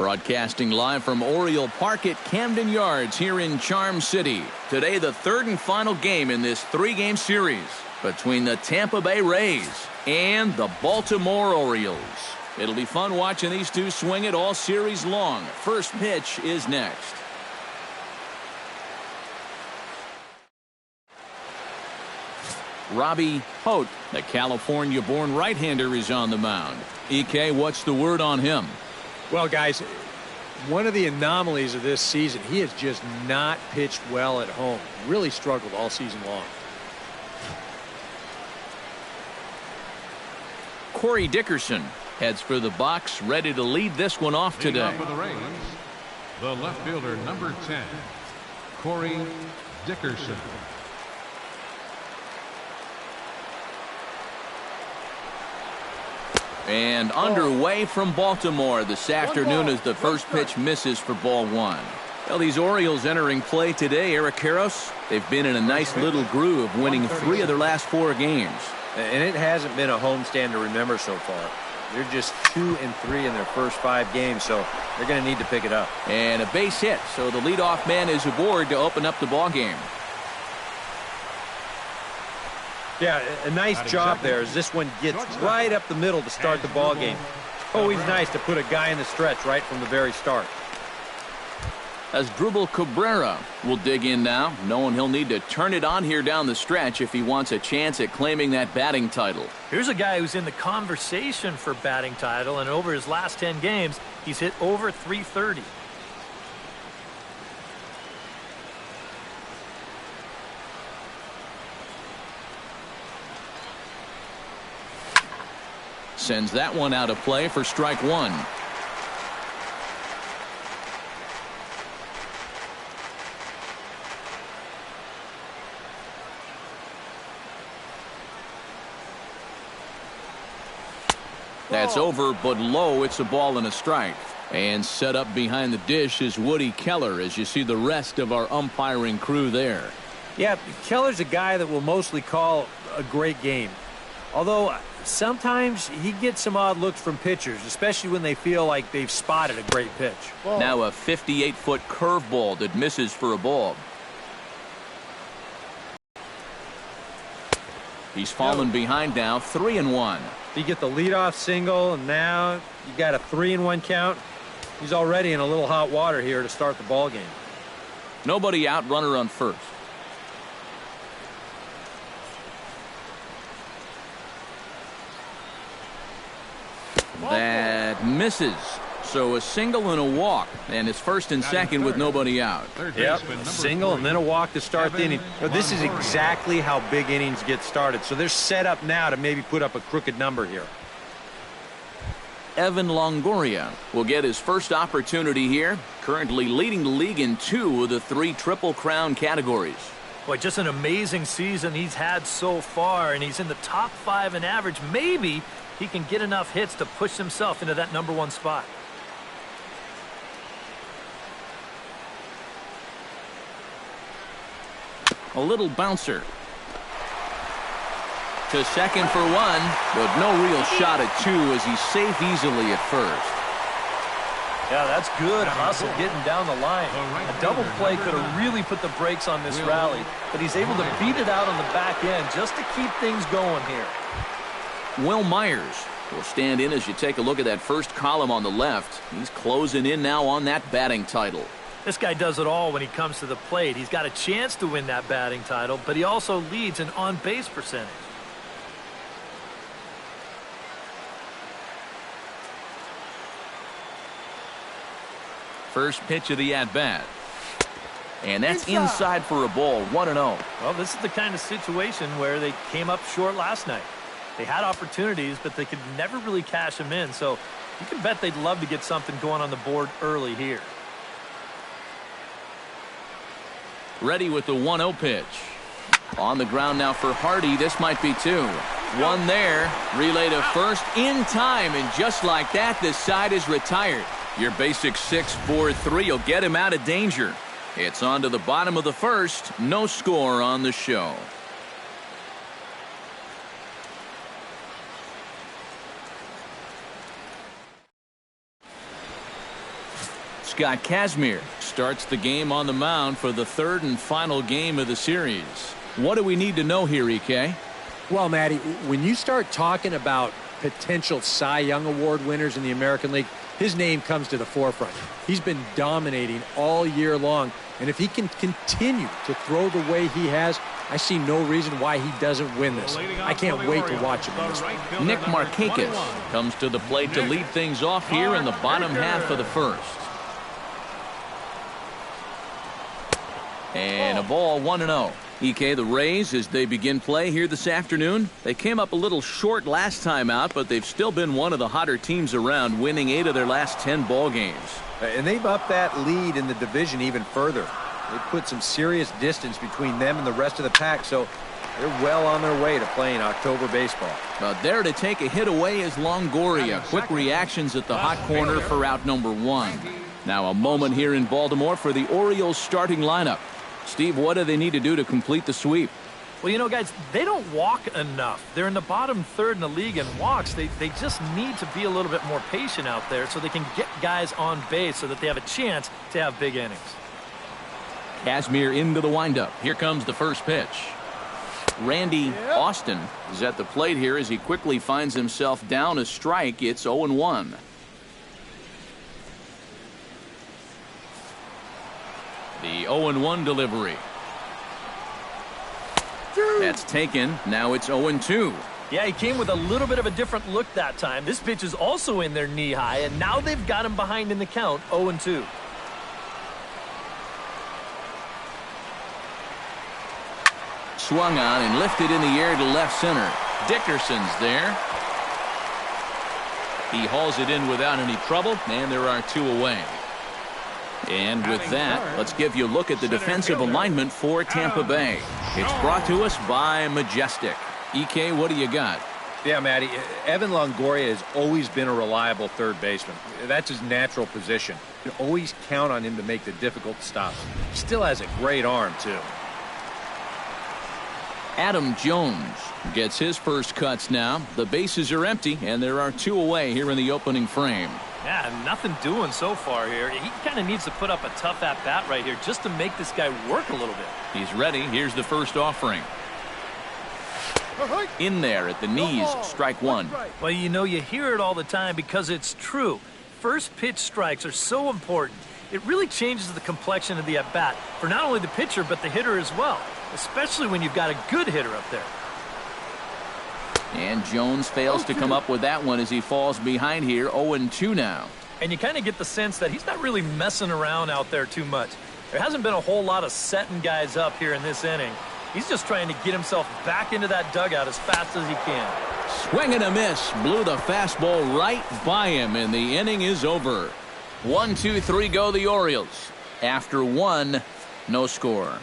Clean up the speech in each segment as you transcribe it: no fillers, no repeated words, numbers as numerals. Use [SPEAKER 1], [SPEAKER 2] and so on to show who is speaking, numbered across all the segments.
[SPEAKER 1] Broadcasting live from Oriole Park at Camden Yards here in Charm City. Today, the third and final game in this three-game series between the Tampa Bay Rays and the Baltimore Orioles. It'll be fun watching these two swing it all series long. First pitch is next. Robbie Holt, the California-born right-hander, is on the mound. EK, what's the word on him?
[SPEAKER 2] Well, guys, one of the anomalies of this season, he has just not pitched well at home. Really struggled all season long.
[SPEAKER 1] Corey Dickerson heads for the box, ready to lead this one off today.
[SPEAKER 3] For the Rays, the left fielder, number 10, Corey Dickerson.
[SPEAKER 1] And underway from Baltimore this afternoon as the first pitch misses for ball one. Well, these Orioles entering play today, Eric Karros, they've been in a nice little groove, winning 3 of their last 4 games.
[SPEAKER 4] And it hasn't been a homestand to remember so far. They're just 2-3 in their first 5 games, so they're going to need to pick it up.
[SPEAKER 1] And a base hit, so the leadoff man is aboard to open up the ball game.
[SPEAKER 4] Yeah, a nice job there as this one gets right up the middle to start the ball game. Always nice to put a guy in the stretch right from the very start.
[SPEAKER 1] As Drupal Cabrera will dig in now, knowing he'll need to turn it on here down the stretch if he wants a chance at claiming that batting title.
[SPEAKER 5] Here's a guy who's in the conversation for batting title, and over his last 10 games, he's hit over .330.
[SPEAKER 1] Sends that one out of play for strike one. That's over, but low. It's a ball and a strike. And set up behind the dish is Woody Keller as you see the rest of our umpiring crew there.
[SPEAKER 4] Yeah, Keller's a guy that will mostly call a great game. Although sometimes he gets some odd looks from pitchers, especially when they feel like they've spotted a great pitch.
[SPEAKER 1] Whoa. Now a 58-foot curveball that misses for a ball. He's fallen behind now, 3-1.
[SPEAKER 4] You get the leadoff single, and now you got a 3-1 count. He's already in a little hot water here to start the ball game.
[SPEAKER 1] Nobody out, runner on first. That misses. So a single and a walk, and it's first and second with nobody out.
[SPEAKER 4] Yep, a single and then a walk to start the inning. Now, this is exactly how big innings get started, so they're set up now to maybe put up a crooked number here.
[SPEAKER 1] Evan Longoria will get his first opportunity here, currently leading the league in 2 of the 3 Triple Crown categories.
[SPEAKER 5] Boy, just an amazing season he's had so far, and he's in the top 5 in average. Maybe he can get enough hits to push himself into that #1 spot.
[SPEAKER 1] A little bouncer. To second for 1, but no real shot at 2 as he's safe easily at first.
[SPEAKER 5] Yeah, that's good hustle getting down the line. A double play could have really put the brakes on this rally, but he's able to beat it out on the back end just to keep things going here.
[SPEAKER 1] Will Myers will stand in as you take a look at that first column on the left. He's closing in now on that batting title.
[SPEAKER 5] This guy does it all when he comes to the plate. He's got a chance to win that batting title, but he also leads in on-base percentage.
[SPEAKER 1] First pitch of the at-bat. And that's inside for a ball, 1-0.
[SPEAKER 5] Well, this is the kind of situation where they came up short last night. They had opportunities, but they could never really cash them in. So you can bet they'd love to get something going on the board early here.
[SPEAKER 1] Ready with the 1-0 pitch. On the ground now for Hardy. This might be 2. 1 there. Relay to first in time. And just like that, this side is retired. Your basic 6-4-3 will get him out of danger. It's on to the bottom of the first. No score on the show. Scott Kazmir starts the game on the mound for the third and final game of the series. What do we need to know here, EK?
[SPEAKER 2] Well, Matty, when you start talking about potential Cy Young Award winners in the American League, his name comes to the forefront. He's been dominating all year long, and if he can continue to throw the way he has, I see no reason why he doesn't win this. I can't wait to watch him in this one.
[SPEAKER 1] Nick Markakis comes to the plate to lead things off here in the bottom half of the first. And a ball 1-0. EK, the Rays, as they begin play here this afternoon, they came up a little short last time out, but they've still been one of the hotter teams around, winning 8 of their last 10 ball games.
[SPEAKER 2] And they've upped that lead in the division even further. They put some serious distance between them and the rest of the pack, so they're well on their way to playing October baseball.
[SPEAKER 1] But there to take a hit away is Longoria. Quick reactions at the hot corner for out number 1. Now a moment here in Baltimore for the Orioles starting lineup. Steve, what do they need to do to complete the sweep?
[SPEAKER 5] Well, you know, guys, they don't walk enough. They're in the bottom third in the league in walks. They just need to be a little bit more patient out there so they can get guys on base so that they have a chance to have big innings.
[SPEAKER 1] Kazmir into the windup. Here comes the first pitch. Randy Austin is at the plate here as he quickly finds himself down a strike. It's 0-1. The 0-1 delivery. That's taken. Now it's 0-2.
[SPEAKER 5] Yeah, he came with a little bit of a different look that time. This pitch is also in their knee high, and now they've got him behind in the count, 0-2.
[SPEAKER 1] Swung on and lifted in the air to left center. Dickerson's there. He hauls it in without any trouble, and there are 2 away. And with that, let's give you a look at the defensive alignment for Tampa Bay. It's brought to us by Majestic. EK, what do you got?
[SPEAKER 2] Yeah, Matty, Evan Longoria has always been a reliable third baseman. That's his natural position. You can always count on him to make the difficult stops. Still has a great arm, too.
[SPEAKER 1] Adam Jones gets his first cuts now. The bases are empty, and there are 2 away here in the opening frame.
[SPEAKER 5] Yeah, nothing doing so far here. He kind of needs to put up a tough at-bat right here just to make this guy work a little bit.
[SPEAKER 1] He's ready. Here's the first offering. In there at the knees, strike 1.
[SPEAKER 5] Well, you know, you hear it all the time because it's true. First pitch strikes are so important. It really changes the complexion of the at-bat for not only the pitcher but the hitter as well, especially when you've got a good hitter up there.
[SPEAKER 1] And Jones fails to come up with that one as he falls behind here, 0-2 now.
[SPEAKER 5] And you kind of get the sense that he's not really messing around out there too much. There hasn't been a whole lot of setting guys up here in this inning. He's just trying to get himself back into that dugout as fast as he can.
[SPEAKER 1] Swing and a miss. Blew the fastball right by him, and the inning is over. 1, 2, 3 go the Orioles. After 1, no score.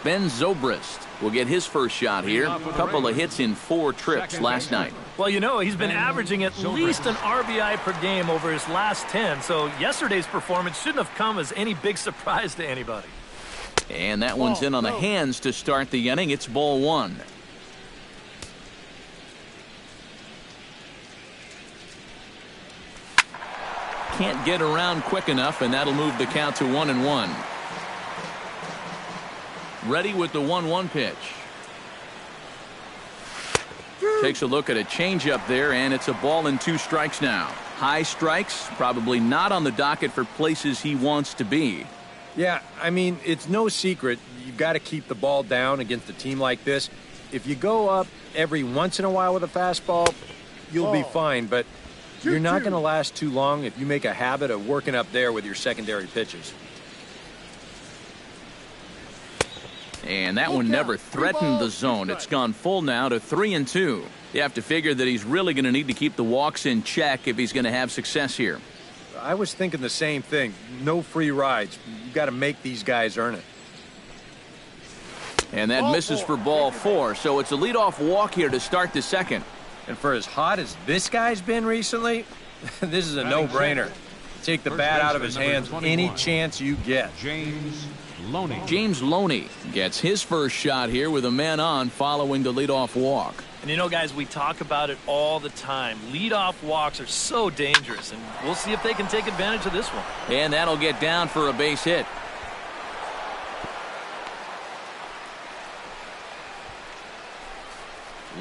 [SPEAKER 1] Ben Zobrist will get his first shot here. A couple of hits in 4 trips last night.
[SPEAKER 5] Well, you know, he's been averaging at least an RBI per game over his last 10, so yesterday's performance shouldn't have come as any big surprise to anybody.
[SPEAKER 1] And that one's in on the hands to start the inning. It's ball 1. Can't get around quick enough, and that'll move the count to 1-1. Ready with the 1-1 pitch. Takes a look at a changeup there, and it's a ball and 2 strikes now. High strikes, probably not on the docket for places he wants to be.
[SPEAKER 2] Yeah, I mean, it's no secret. You've got to keep the ball down against a team like this. If you go up every once in a while with a fastball, you'll be fine, but you're not going to last too long if you make a habit of working up there with your secondary pitches.
[SPEAKER 1] And that one never threatened the zone. It's gone full now to 3-2. You have to figure that he's really going to need to keep the walks in check if he's going to have success here.
[SPEAKER 2] I was thinking the same thing. No free rides. You've got to make these guys earn it.
[SPEAKER 1] And that misses for ball 4, so it's a leadoff walk here to start the second.
[SPEAKER 2] And for as hot as this guy's been recently, this is a no-brainer. Take the bat out of his hands any chance you get.
[SPEAKER 3] James Loney.
[SPEAKER 1] James Loney gets his first shot here with a man on following the leadoff walk.
[SPEAKER 5] And you know, guys, we talk about it all the time. Leadoff walks are so dangerous, and we'll see if they can take advantage of this one.
[SPEAKER 1] And that'll get down for a base hit.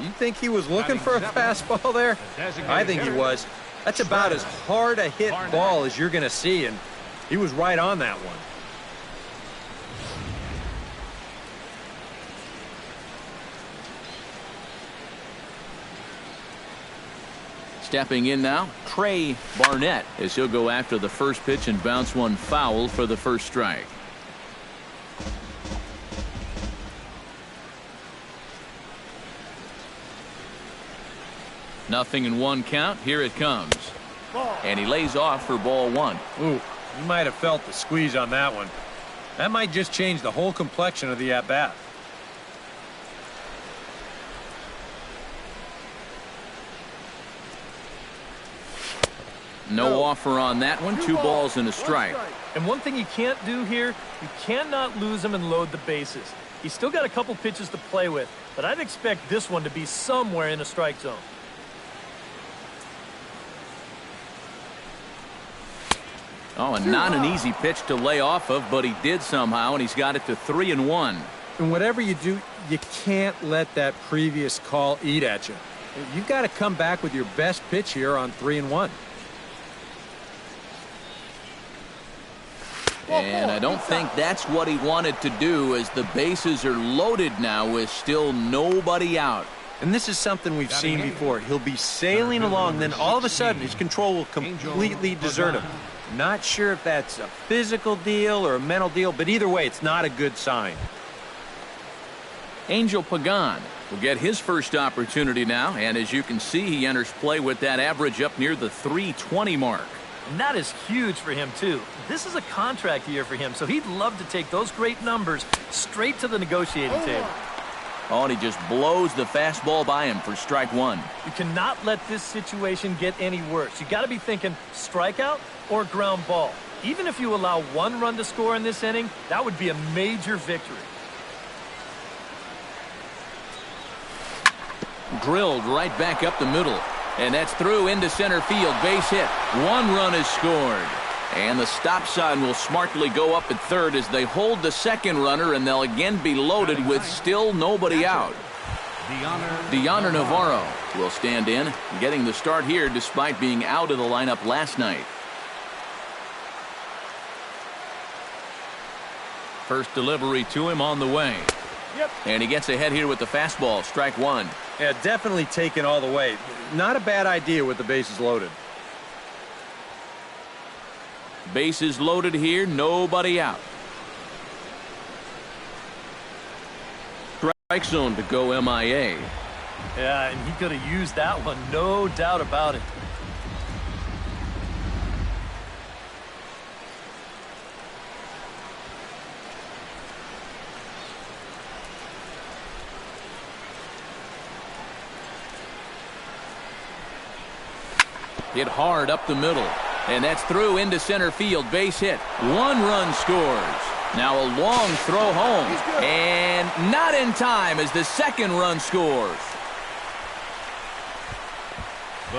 [SPEAKER 4] You think he was looking for a fastball there? I think he was. That's about as hard a hit ball as you're going to see, and he was right on that one.
[SPEAKER 1] Stepping in now, Trey Barnett, as he'll go after the first pitch and bounce one foul for the first strike. Nothing in one count. Here it comes. And he lays off for ball one.
[SPEAKER 4] Ooh, you might have felt the squeeze on that one. That might just change the whole complexion of the at-bat.
[SPEAKER 1] No offer on that one. 2 balls and a strike.
[SPEAKER 5] And one thing you can't do here, you cannot lose him and load the bases. He's still got a couple pitches to play with, but I'd expect this one to be somewhere in a strike zone.
[SPEAKER 1] Oh, and not an easy pitch to lay off of, but he did somehow, and he's got it to 3-1.
[SPEAKER 2] And whatever you do, you can't let that previous call eat at you. You've got to come back with your best pitch here on 3-1.
[SPEAKER 1] And I don't think that's what he wanted to do, as the bases are loaded now with still nobody out.
[SPEAKER 4] And this is something we've seen before. He'll be sailing along, then all of a sudden his control will completely desert him. Not sure if that's a physical deal or a mental deal, but either way, it's not a good sign.
[SPEAKER 1] Angel Pagan will get his first opportunity now, and as you can see, he enters play with that average up near the 320 mark.
[SPEAKER 5] And that is huge for him, too. This is a contract year for him, so he'd love to take those great numbers straight to the negotiating table.
[SPEAKER 1] Oh, and he just blows the fastball by him for strike one.
[SPEAKER 5] You cannot let this situation get any worse. You got to be thinking strikeout or ground ball. Even if you allow 1 run to score in this inning, that would be a major victory.
[SPEAKER 1] Drilled right back up the middle. And that's through into center field. Base hit. 1 run is scored. And the stop sign will smartly go up at third as they hold the second runner, and they'll again be loaded with still nobody out. Deoner Navarro will stand in, getting the start here despite being out of the lineup last night. First delivery to him on the way. And he gets ahead here with the fastball. Strike one.
[SPEAKER 4] Yeah, definitely taken all the way. Not a bad idea with the bases loaded.
[SPEAKER 1] Bases loaded here, nobody out. Strike zone to go MIA.
[SPEAKER 5] Yeah, and he could have used that one, no doubt about it.
[SPEAKER 1] Hit hard up the middle. And that's through into center field. Base hit. 1 run scores. Now a long throw home. And not in time as the second run scores.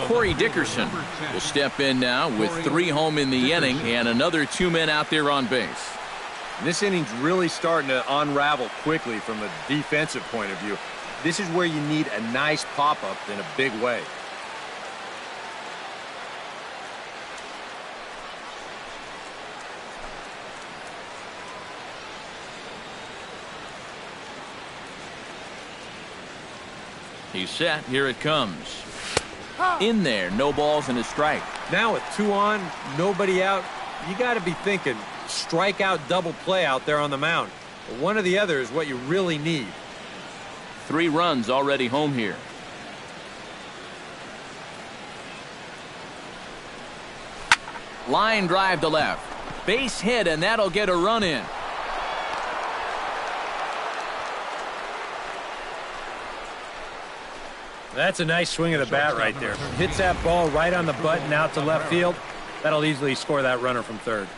[SPEAKER 1] Corey Dickerson will step in now with 3 home in the inning and another 2 men out there on base.
[SPEAKER 4] This inning's really starting to unravel quickly from a defensive point of view. This is where you need a nice pop-up in a big way.
[SPEAKER 1] He's set. Here it comes. In there. No balls and a strike.
[SPEAKER 4] Now with 2 on, nobody out, you got to be thinking strikeout double play out there on the mound. But one or the other is what you really need.
[SPEAKER 1] 3 runs already home here. Line drive to left. Base hit, and that'll get a run in.
[SPEAKER 4] That's a nice swing of the bat right there. Hits that ball right on the button out to left field. That'll easily score that runner from third.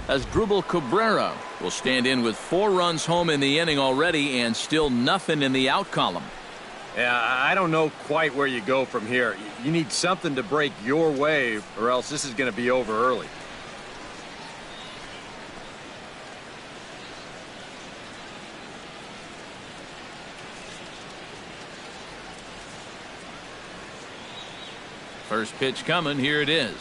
[SPEAKER 1] as Cabrera will stand in with 4 runs home in the inning already and still nothing in the out column.
[SPEAKER 4] Yeah, I don't know quite where you go from here. You need something to break your way, or else this is going to be over early.
[SPEAKER 1] First pitch coming. Here it is.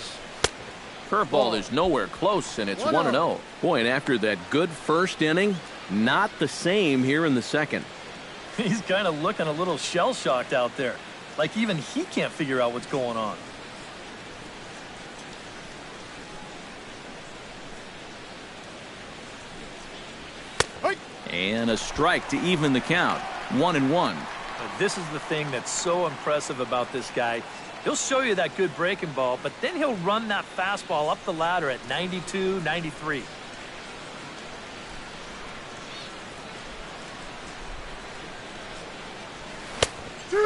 [SPEAKER 1] Curveball is nowhere close, and it's 1-0. Boy, and after that good first inning, not the same here in the second.
[SPEAKER 5] He's kind of looking a little shell-shocked out there. Like even he can't figure out what's going on.
[SPEAKER 1] And a strike to even the count. 1-1.
[SPEAKER 5] This is the thing that's so impressive about this guy. He'll show you that good breaking ball, but then he'll run that fastball up the ladder at 92, 93.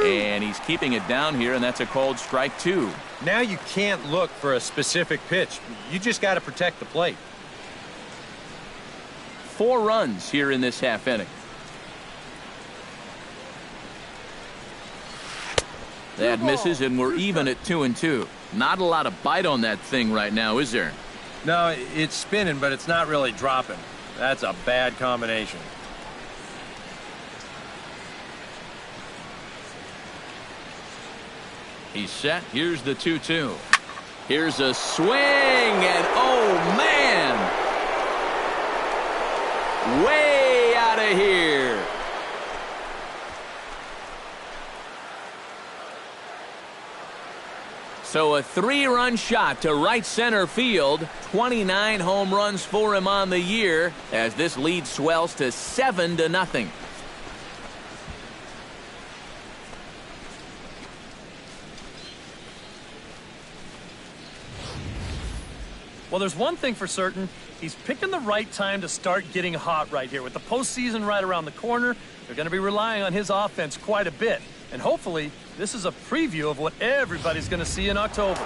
[SPEAKER 1] And he's keeping it down here, and that's a called strike 2.
[SPEAKER 4] Now you can't look for a specific pitch. You just got to protect the plate.
[SPEAKER 1] 4 runs here in this half inning. That misses, and we're even at 2-2. Not a lot of bite on that thing right now, is there?
[SPEAKER 4] No, it's spinning, but it's not really dropping. That's a bad combination.
[SPEAKER 1] He's set. Here's the 2-2. Here's a swing, and oh, man! Way out of here. So a 3-run shot to right center field. 29 home runs for him on the year as this lead swells to 7-0.
[SPEAKER 5] Well, there's one thing for certain. He's picking the right time to start getting hot right here. With the postseason right around the corner, they're going to be relying on his offense quite a bit. And hopefully, this is a preview of what everybody's going to see in October.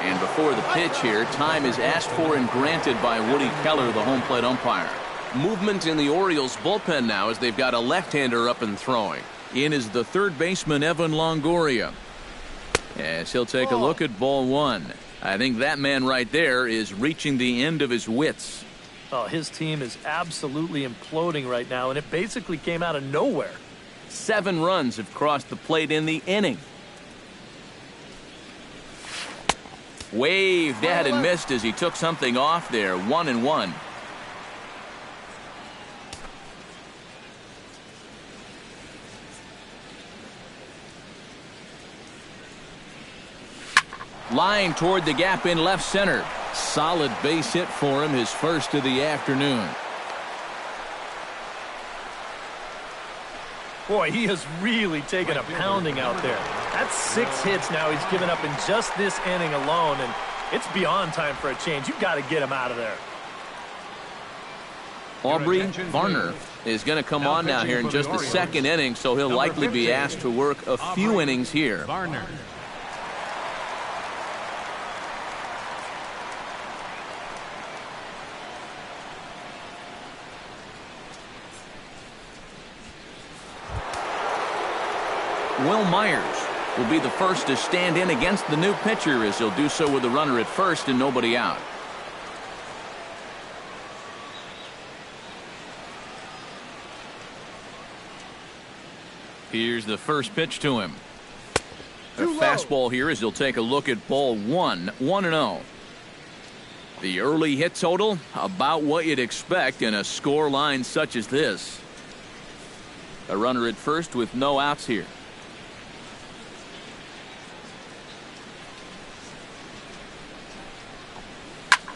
[SPEAKER 1] And before the pitch here, time is asked for and granted by Woody Keller, the home plate umpire. Movement in the Orioles bullpen now as they've got a left-hander up and throwing. In is the third baseman, Evan Longoria. As he'll take a look at ball 1. I think that man right there is reaching the end of his wits.
[SPEAKER 5] Oh, his team is absolutely imploding right now, and it basically came out of nowhere.
[SPEAKER 1] 7 runs have crossed the plate in the inning. Waved at and missed as he took something off there. 1-1. Line toward the gap in left center. Solid base hit for him, his first of the afternoon.
[SPEAKER 5] Boy, he has really taken a pounding out there. That's 6 hits now he's given up in just this inning alone, and it's beyond time for a change. You've got to get him out of there.
[SPEAKER 1] Aubrey Varner is going to come on now here in just the second inning, so he'll likely be asked to work a few innings here.
[SPEAKER 3] Varner.
[SPEAKER 1] Will Myers will be the first to stand in against the new pitcher as he'll do so with a runner at first and nobody out. Here's the first pitch to him. A fastball here as he'll take a look at ball 1. 1-0. The early hit total, about what you'd expect in a score line such as this. A runner at first with no outs here.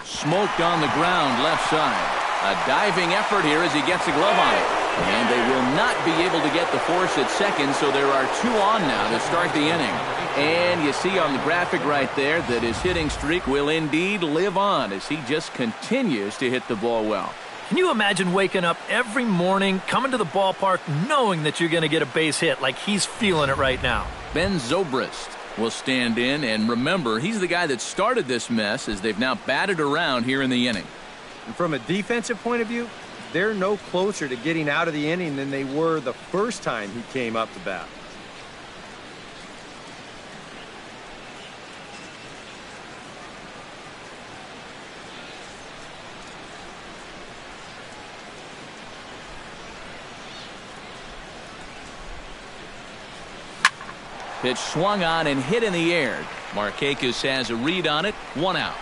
[SPEAKER 1] Smoked on the ground left side. A diving effort here as he gets a glove on it. And they will not be able to get the force at second, so there are 2 on now to start the inning. And you see on the graphic right there that his hitting streak will indeed live on as he just continues to hit the ball well.
[SPEAKER 5] Can you imagine waking up every morning, coming to the ballpark, knowing that you're going to get a base hit like he's feeling it right now?
[SPEAKER 1] Ben Zobrist will stand in, and remember, he's the guy that started this mess as they've now batted around here in the inning.
[SPEAKER 4] And from a defensive point of view, they're no closer to getting out of the inning than they were the first time he came up to bat.
[SPEAKER 1] Pitch swung on and hit in the air. Markakis has a read on it. 1 out.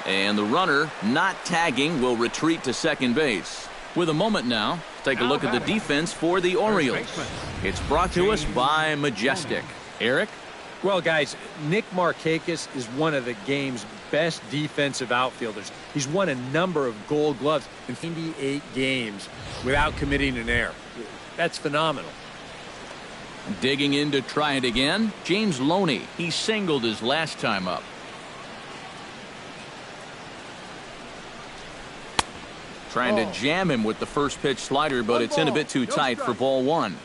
[SPEAKER 1] And the runner, not tagging, will retreat to second base. With a moment now, take a look at the defense for the Orioles. It's brought to us by Majestic. Eric?
[SPEAKER 2] Well, guys, Nick Markakis is one of the game's best defensive outfielders. He's won a number of Gold Gloves in 98 games without committing an error. That's phenomenal.
[SPEAKER 1] Digging in to try it again, James Loney. He singled his last time up. Trying to jam him with the first pitch slider, but it's in a bit too tight for ball 1.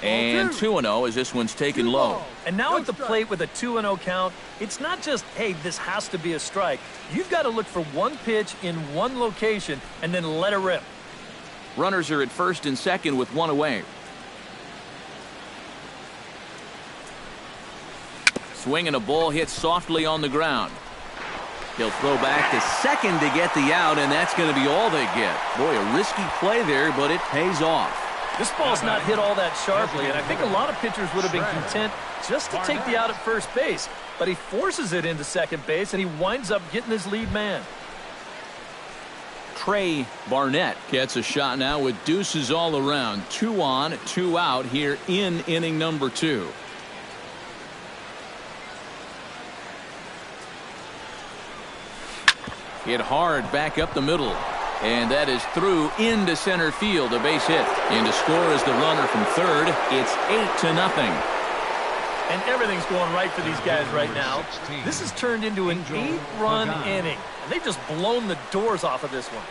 [SPEAKER 1] And 2-0 as this one's taken low.
[SPEAKER 5] And now at the plate with a 2-0 count, it's not just, hey, this has to be a strike. You've got to look for one pitch in one location and then let it rip.
[SPEAKER 1] Runners are at first and second with 1 away. Swing and a ball hit softly on the ground. He'll throw back to second to get the out, and that's going to be all they get. Boy, a risky play there, but it pays off.
[SPEAKER 5] This ball's not hit all that sharply, and I think a lot of pitchers would have been content just to take the out at first base. But he forces it into second base, and he winds up getting his lead man.
[SPEAKER 1] Trey Barnett gets a shot now with deuces all around. 2 on, 2 out here in inning number 2. Hit hard back up the middle. And that is through into center field, a base hit. And to score is the runner from third. It's 8-0.
[SPEAKER 5] And everything's going right for these guys right now. This has turned into an 8-run inning. And they've just blown the doors off of this one.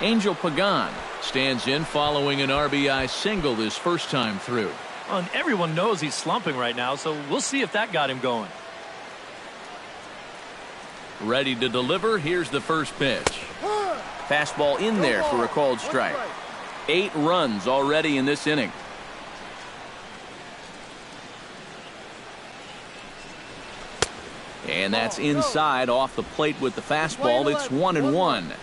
[SPEAKER 1] Angel Pagan stands in following an RBI single his first time through.
[SPEAKER 5] Well, and everyone knows he's slumping right now, so we'll see if that got him going.
[SPEAKER 1] Ready to deliver. Here's the first pitch. Fastball in there for a called strike. 8 runs already in this inning. And that's inside off the plate with the fastball. It's 1-1.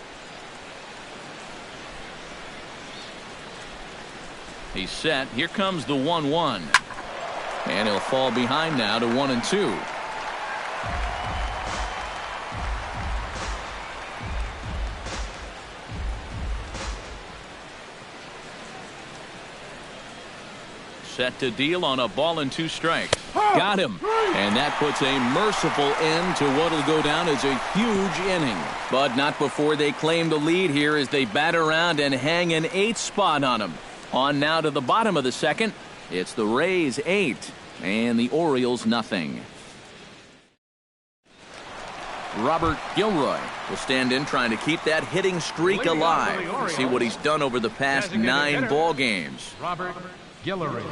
[SPEAKER 1] He's set. Here comes the 1-1. And he'll fall behind now to 1-2. Set to deal on a ball and 2 strikes. Got him. And that puts a merciful end to what will go down as a huge inning. But not before they claim the lead here as they bat around and hang an 8th spot on them. On now to the bottom of the second. It's the Rays 8 and the Orioles nothing. Robert Gilroy will stand in trying to keep that hitting streak alive. We'll see what he's done over the past 9 ball games.
[SPEAKER 3] Robert Gilroy.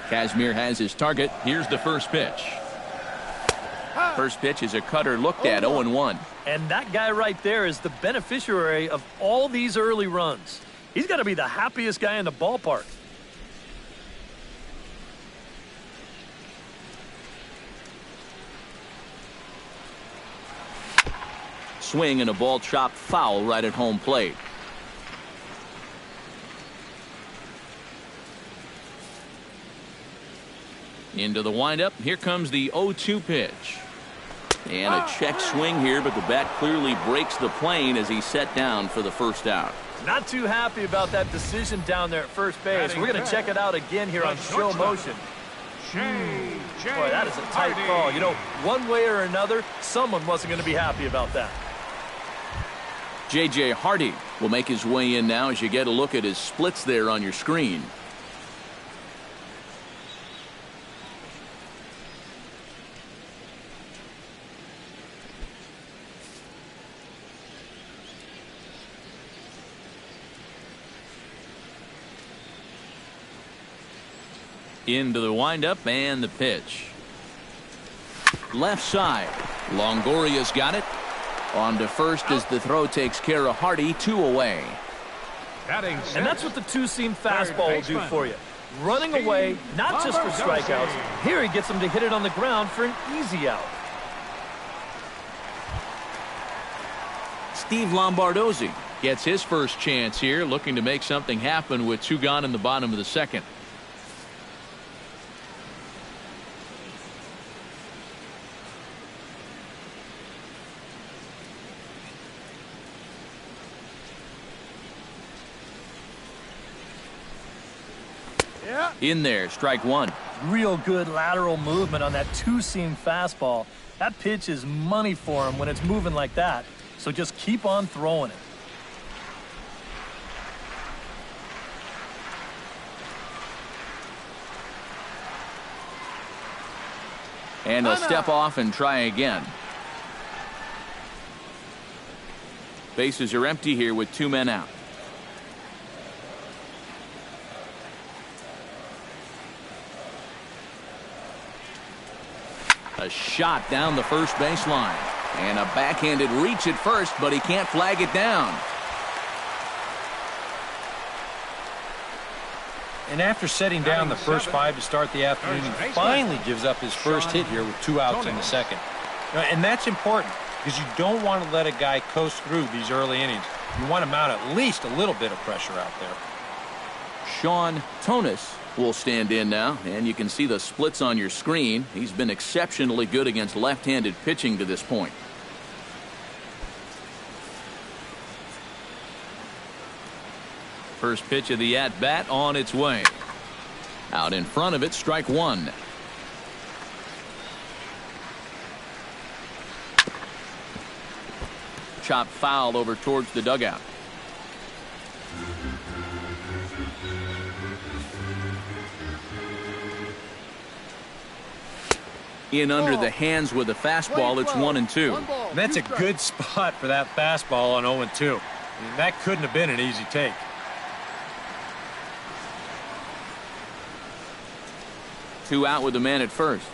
[SPEAKER 1] Kazmir has his target. Here's the first pitch. First pitch is a cutter looked at, 0-1.
[SPEAKER 5] And that guy right there is the beneficiary of all these early runs. He's got to be the happiest guy in the ballpark.
[SPEAKER 1] Swing and a ball chopped foul right at home plate. Into the windup. Here comes the 0-2 pitch. And a check swing here, but the bat clearly breaks the plane as he's set down for the first out.
[SPEAKER 5] Not too happy about that decision down there at first base. We're going to check it out again here on Show Motion. Boy, that is a tight call. You know, one way or another, someone wasn't going to be happy about that.
[SPEAKER 1] J.J. Hardy will make his way in now as you get a look at his splits there on your screen. Into the windup and the pitch. Left side. Longoria's got it. On to first as the throw takes care of Hardy. 2 away.
[SPEAKER 5] And that's what the two-seam fastball will do for you. Running away, not just for strikeouts. Here he gets him to hit it on the ground for an easy out.
[SPEAKER 1] Steve Lombardozzi gets his first chance here, looking to make something happen with 2 gone in the bottom of the second. In there, strike 1.
[SPEAKER 5] Real good lateral movement on that two-seam fastball. That pitch is money for him when it's moving like that. So just keep on throwing it.
[SPEAKER 1] And he'll step off and try again. Bases are empty here with 2 men out. A shot down the first baseline. And a backhanded reach at first, but he can't flag it down.
[SPEAKER 4] And after setting down the first 5 to start the afternoon, he finally gives up his first hit here with 2 outs in the second. And that's important because you don't want to let a guy coast through these early innings. You want to mount at least a little bit of pressure out there.
[SPEAKER 1] Show.And will stand in now, and you can see the splits on your screen. He's been exceptionally good against left-handed pitching to this point. First pitch of the at-bat on its way. Out in front of it, strike 1. Chop foul over towards the dugout. In under the hands with a fastball. It's 1-2.
[SPEAKER 4] And that's a good spot for that fastball on 0-2. I mean, that couldn't have been an easy take.
[SPEAKER 1] Two out with the man at first.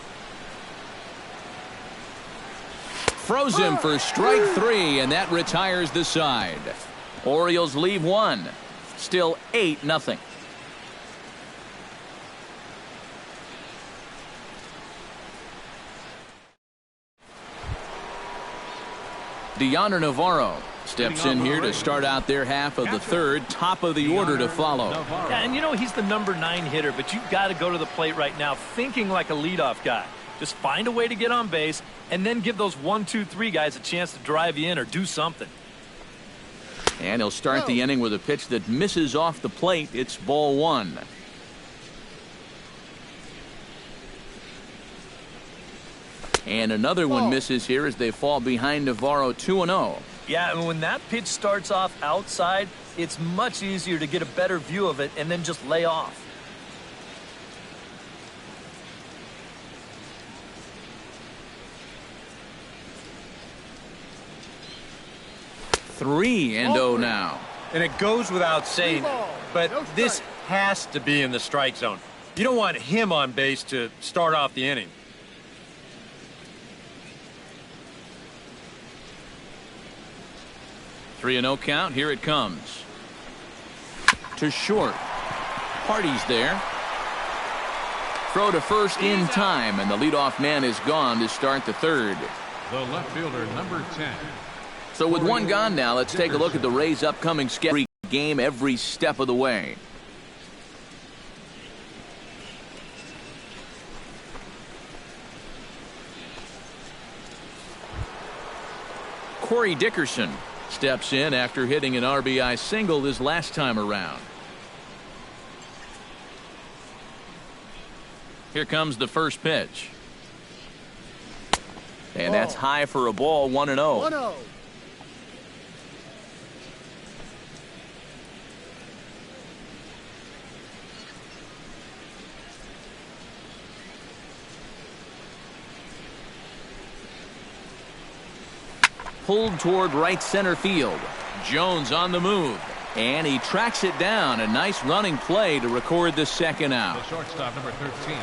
[SPEAKER 1] Throws him for strike 3, and that retires the side. Orioles leave 1. Still 8-0. Deoner Navarro steps in here to start out their half of the third. Top of the order to follow.
[SPEAKER 5] Yeah, and you know he's the number 9 hitter, but you've got to go to the plate right now thinking like a leadoff guy. Just find a way to get on base and then give those 1, 2, 3 guys a chance to drive you in or do something.
[SPEAKER 1] And he'll start the inning with a pitch that misses off the plate. It's ball 1. And another one misses here as they fall behind Navarro 2-0.
[SPEAKER 5] Yeah, and when that pitch starts off outside, it's much easier to get a better view of it and then just lay off.
[SPEAKER 1] Three and 0 now.
[SPEAKER 4] And it goes without saying, but this has to be in the strike zone. You don't want him on base to start off the inning.
[SPEAKER 1] Three and 0 count. Here it comes. To short. Hardy's there. Throw to first in time, and the leadoff man is gone to start the third.
[SPEAKER 3] The left fielder, number 10.
[SPEAKER 1] So with 1 gone now, let's take a look at the Rays' upcoming schedule. Game every step of the way. Corey Dickerson steps in after hitting an RBI single his last time around. Here comes the first pitch. And that's high for a ball, 1-0.
[SPEAKER 6] 1-0.
[SPEAKER 1] Pulled toward right center field. Jones on the move. And he tracks it down. A nice running play to record the second out.
[SPEAKER 3] The shortstop, number 13,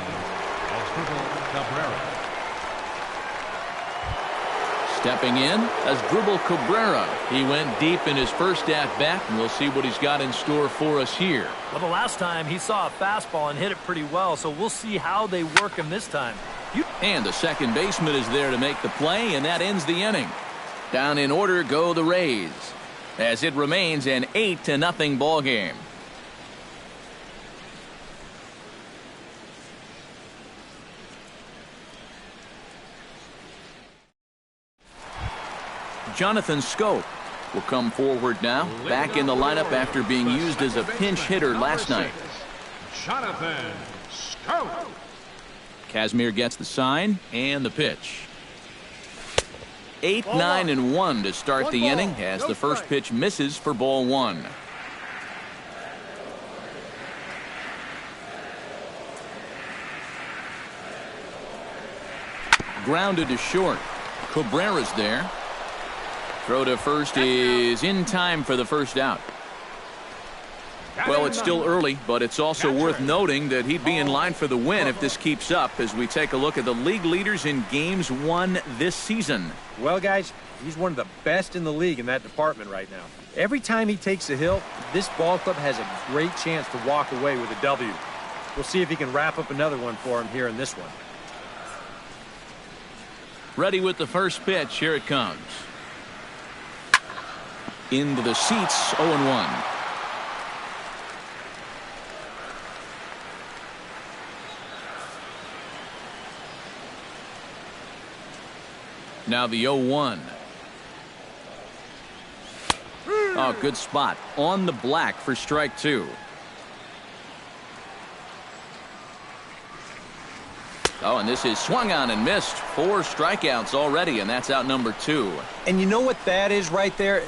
[SPEAKER 3] Cabrera.
[SPEAKER 1] Stepping in as Dribble Cabrera. He went deep in his first at-bat, and we'll see what he's got in store for us here.
[SPEAKER 5] Well, the last time he saw a fastball and hit it pretty well, so we'll see how they work him this time.
[SPEAKER 1] And the second baseman is there to make the play, and that ends the inning. Down in order go the Rays, as it remains an 8-0 ball game. Jonathan Scope will come forward now, back in the lineup after being used as a pinch hitter last night.
[SPEAKER 3] Jonathan Scope.
[SPEAKER 1] Kazmir gets the sign and the pitch. 8-9-1 to start the inning as the first pitch misses for ball 1. Grounded to short. Cabrera's there. Throw to first is in time for the first out. Well, it's still early, but it's also worth noting that he'd be in line for the win if this keeps up as we take a look at the league leaders in games won this season.
[SPEAKER 4] Well, guys, he's one of the best in the league in that department right now. Every time he takes a hill, this ball club has a great chance to walk away with a W. We'll see if he can wrap up another one for him here in this one.
[SPEAKER 1] Ready with the first pitch. Here it comes. Into the seats, 0-1. Now the 0-1. Oh, good spot. On the black for strike 2. Oh, and this is swung on and missed. 4 strikeouts already, and that's out number 2.
[SPEAKER 4] And you know what that is right there?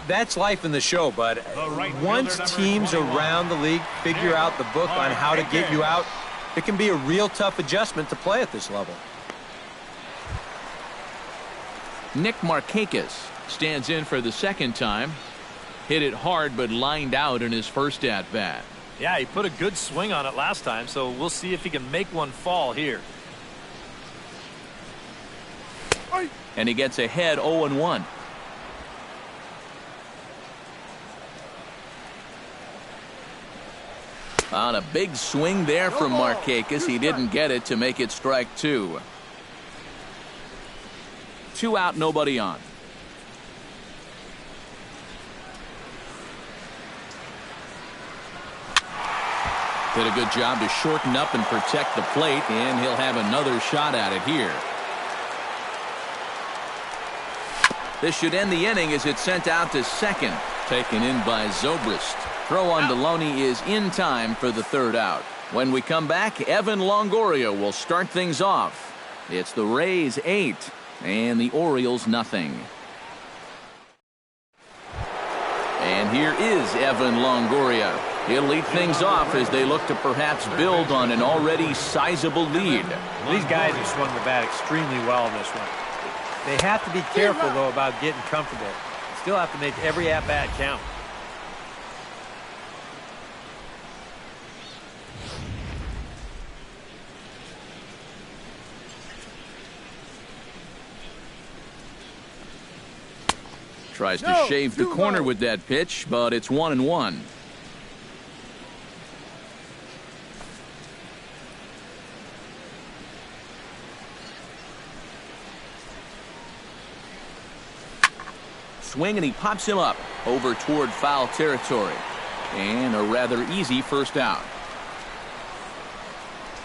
[SPEAKER 4] That's life in the show, bud. Once teams around the league figure out the book on how to get you out, it can be a real tough adjustment to play at this level.
[SPEAKER 1] Nick Markakis stands in for the second time. Hit it hard, but lined out in his first at-bat.
[SPEAKER 5] Yeah, he put a good swing on it last time, so we'll see if he can make one fall here.
[SPEAKER 1] And he gets ahead 0-1. On a big swing there from Markakis. He didn't get it to make it strike 2. 2 out, nobody on. Did a good job to shorten up and protect the plate, and he'll have another shot at it here. This should end the inning as it's sent out to second. Taken in by Zobrist. Throw on Deloney is in time for the third out. When we come back, Evan Longoria will start things off. It's the Rays 8 and the Orioles nothing. And here is Evan Longoria. He'll lead things off as they look to perhaps build on an already sizable lead.
[SPEAKER 4] These guys have swung the bat extremely well in this one. They have to be careful, though, about getting comfortable. Still have to make every at-bat count.
[SPEAKER 1] Tries to shave the corner with that pitch, but it's 1-1. Swing, and he pops him up over toward foul territory. And a rather easy first out.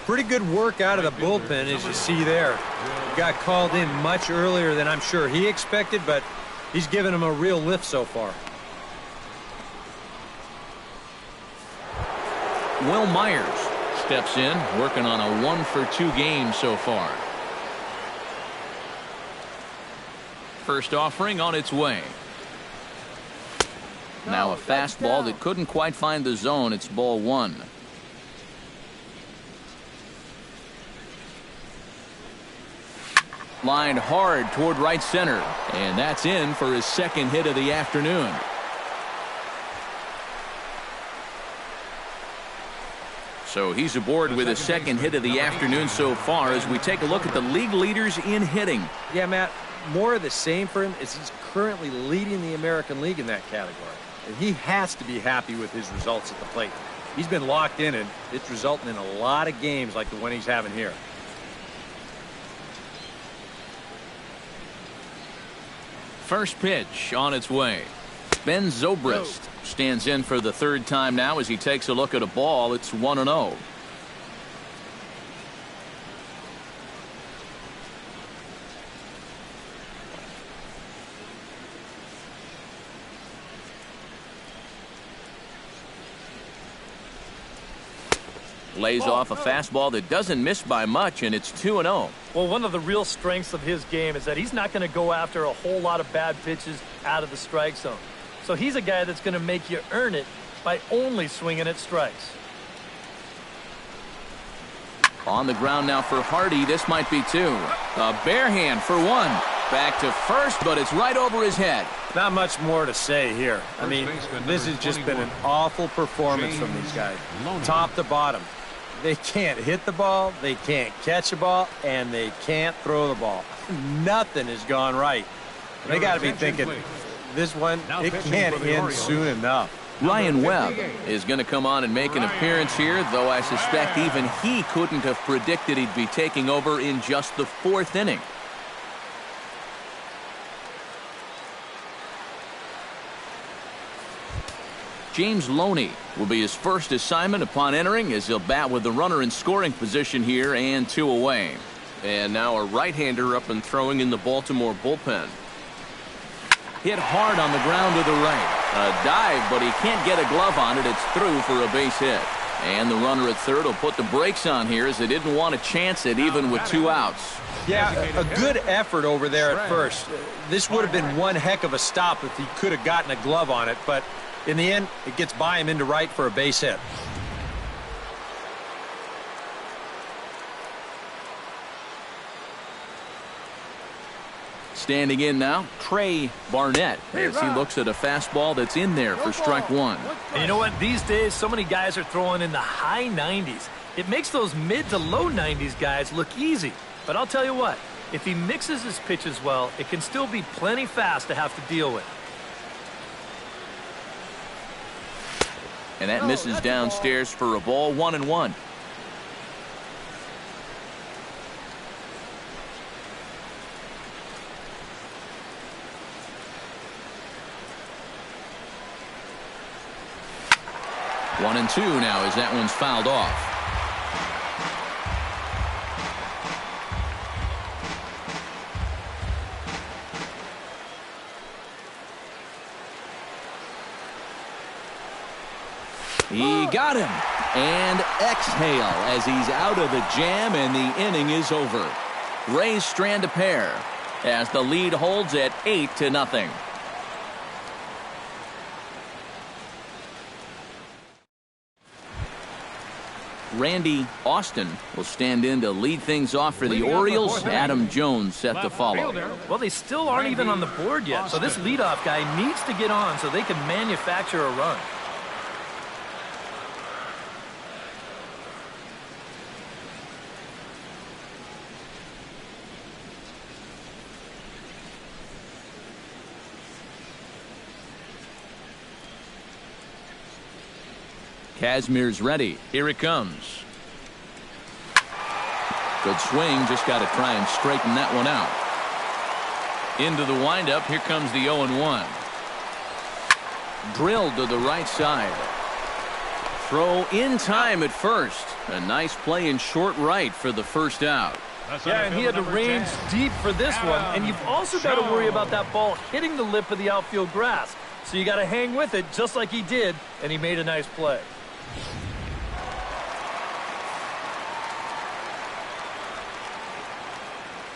[SPEAKER 4] Pretty good work out of the bullpen, as you see there. He got called in much earlier than I'm sure he expected, but he's given him a real lift so far.
[SPEAKER 1] Will Myers steps in, working on a 1-for-2 game so far. First offering on its way. Now a fastball that couldn't quite find the zone. It's ball 1. Lined hard toward right center, and that's in for his second hit of the afternoon. So he's aboard with his second hit of the afternoon so far as we take a look at the league leaders in hitting.
[SPEAKER 4] Yeah, Matt, more of the same for him as he's currently leading the American League in that category. And he has to be happy with his results at the plate. He's been locked in, and it's resulting in a lot of games like the one he's having here.
[SPEAKER 1] First pitch on its way. Ben Zobrist stands in for the third time now as he takes a look at a ball. It's 1-0. Lays off a fastball that doesn't miss by much, and it's 2-0.
[SPEAKER 5] Well, one of the real strengths of his game is that he's not going to go after a whole lot of bad pitches out of the strike zone. So he's a guy that's going to make you earn it by only swinging at strikes.
[SPEAKER 1] On the ground now for Hardy. This might be 2. A bare hand for 1. Back to first, but it's right over his head.
[SPEAKER 4] Not much more to say here. I mean, this has just been an awful performance from these guys, top to bottom. They can't hit the ball, they can't catch a ball, and they can't throw the ball. Nothing has gone right. They got to be thinking, this one, it can't end soon enough.
[SPEAKER 1] Ryan Webb is going to come on and make an appearance here, though I suspect even he couldn't have predicted he'd be taking over in just the 4th inning. James Loney will be his first assignment upon entering as he'll bat with the runner in scoring position here and 2 away.
[SPEAKER 6] And now a right-hander up and throwing in the Baltimore bullpen.
[SPEAKER 1] Hit hard on the ground to the right. A dive, but he can't get a glove on it. It's through for a base hit. And the runner at third will put the brakes on here as they didn't want to chance it even with 2 outs.
[SPEAKER 4] Yeah, a good effort over there at first. This would have been one heck of a stop if he could have gotten a glove on it, but in the end, it gets by him into right for a base hit.
[SPEAKER 1] Standing in now, Trey Barnett, as he looks at a fastball that's in there for strike 1.
[SPEAKER 5] And you know what? These days, so many guys are throwing in the high 90s. It makes those mid to low 90s guys look easy. But I'll tell you what, if he mixes his pitches well, it can still be plenty fast to have to deal with.
[SPEAKER 1] And that misses downstairs for a ball, 1-1. One and 2 now as that one's fouled off. He got him. And exhale as he's out of the jam and the inning is over. Rays strand a pair as the lead holds at 8-0. Randy Austin will stand in to lead things off for the Orioles. Adam Jones set to follow.
[SPEAKER 5] Well, they still aren't even on the board yet, so this leadoff guy needs to get on so they can manufacture a run.
[SPEAKER 1] Kazmir's ready. Here it comes. Good swing. Just got to try and straighten that one out. Into the windup. Here comes the 0-1. Drilled to the right side. Throw in time at first. A nice play in short right for the first out.
[SPEAKER 5] Yeah, and he had to range deep for this one. And you've also got to worry about that ball hitting the lip of the outfield grass. So you got to hang with it just like he did, and he made a nice play.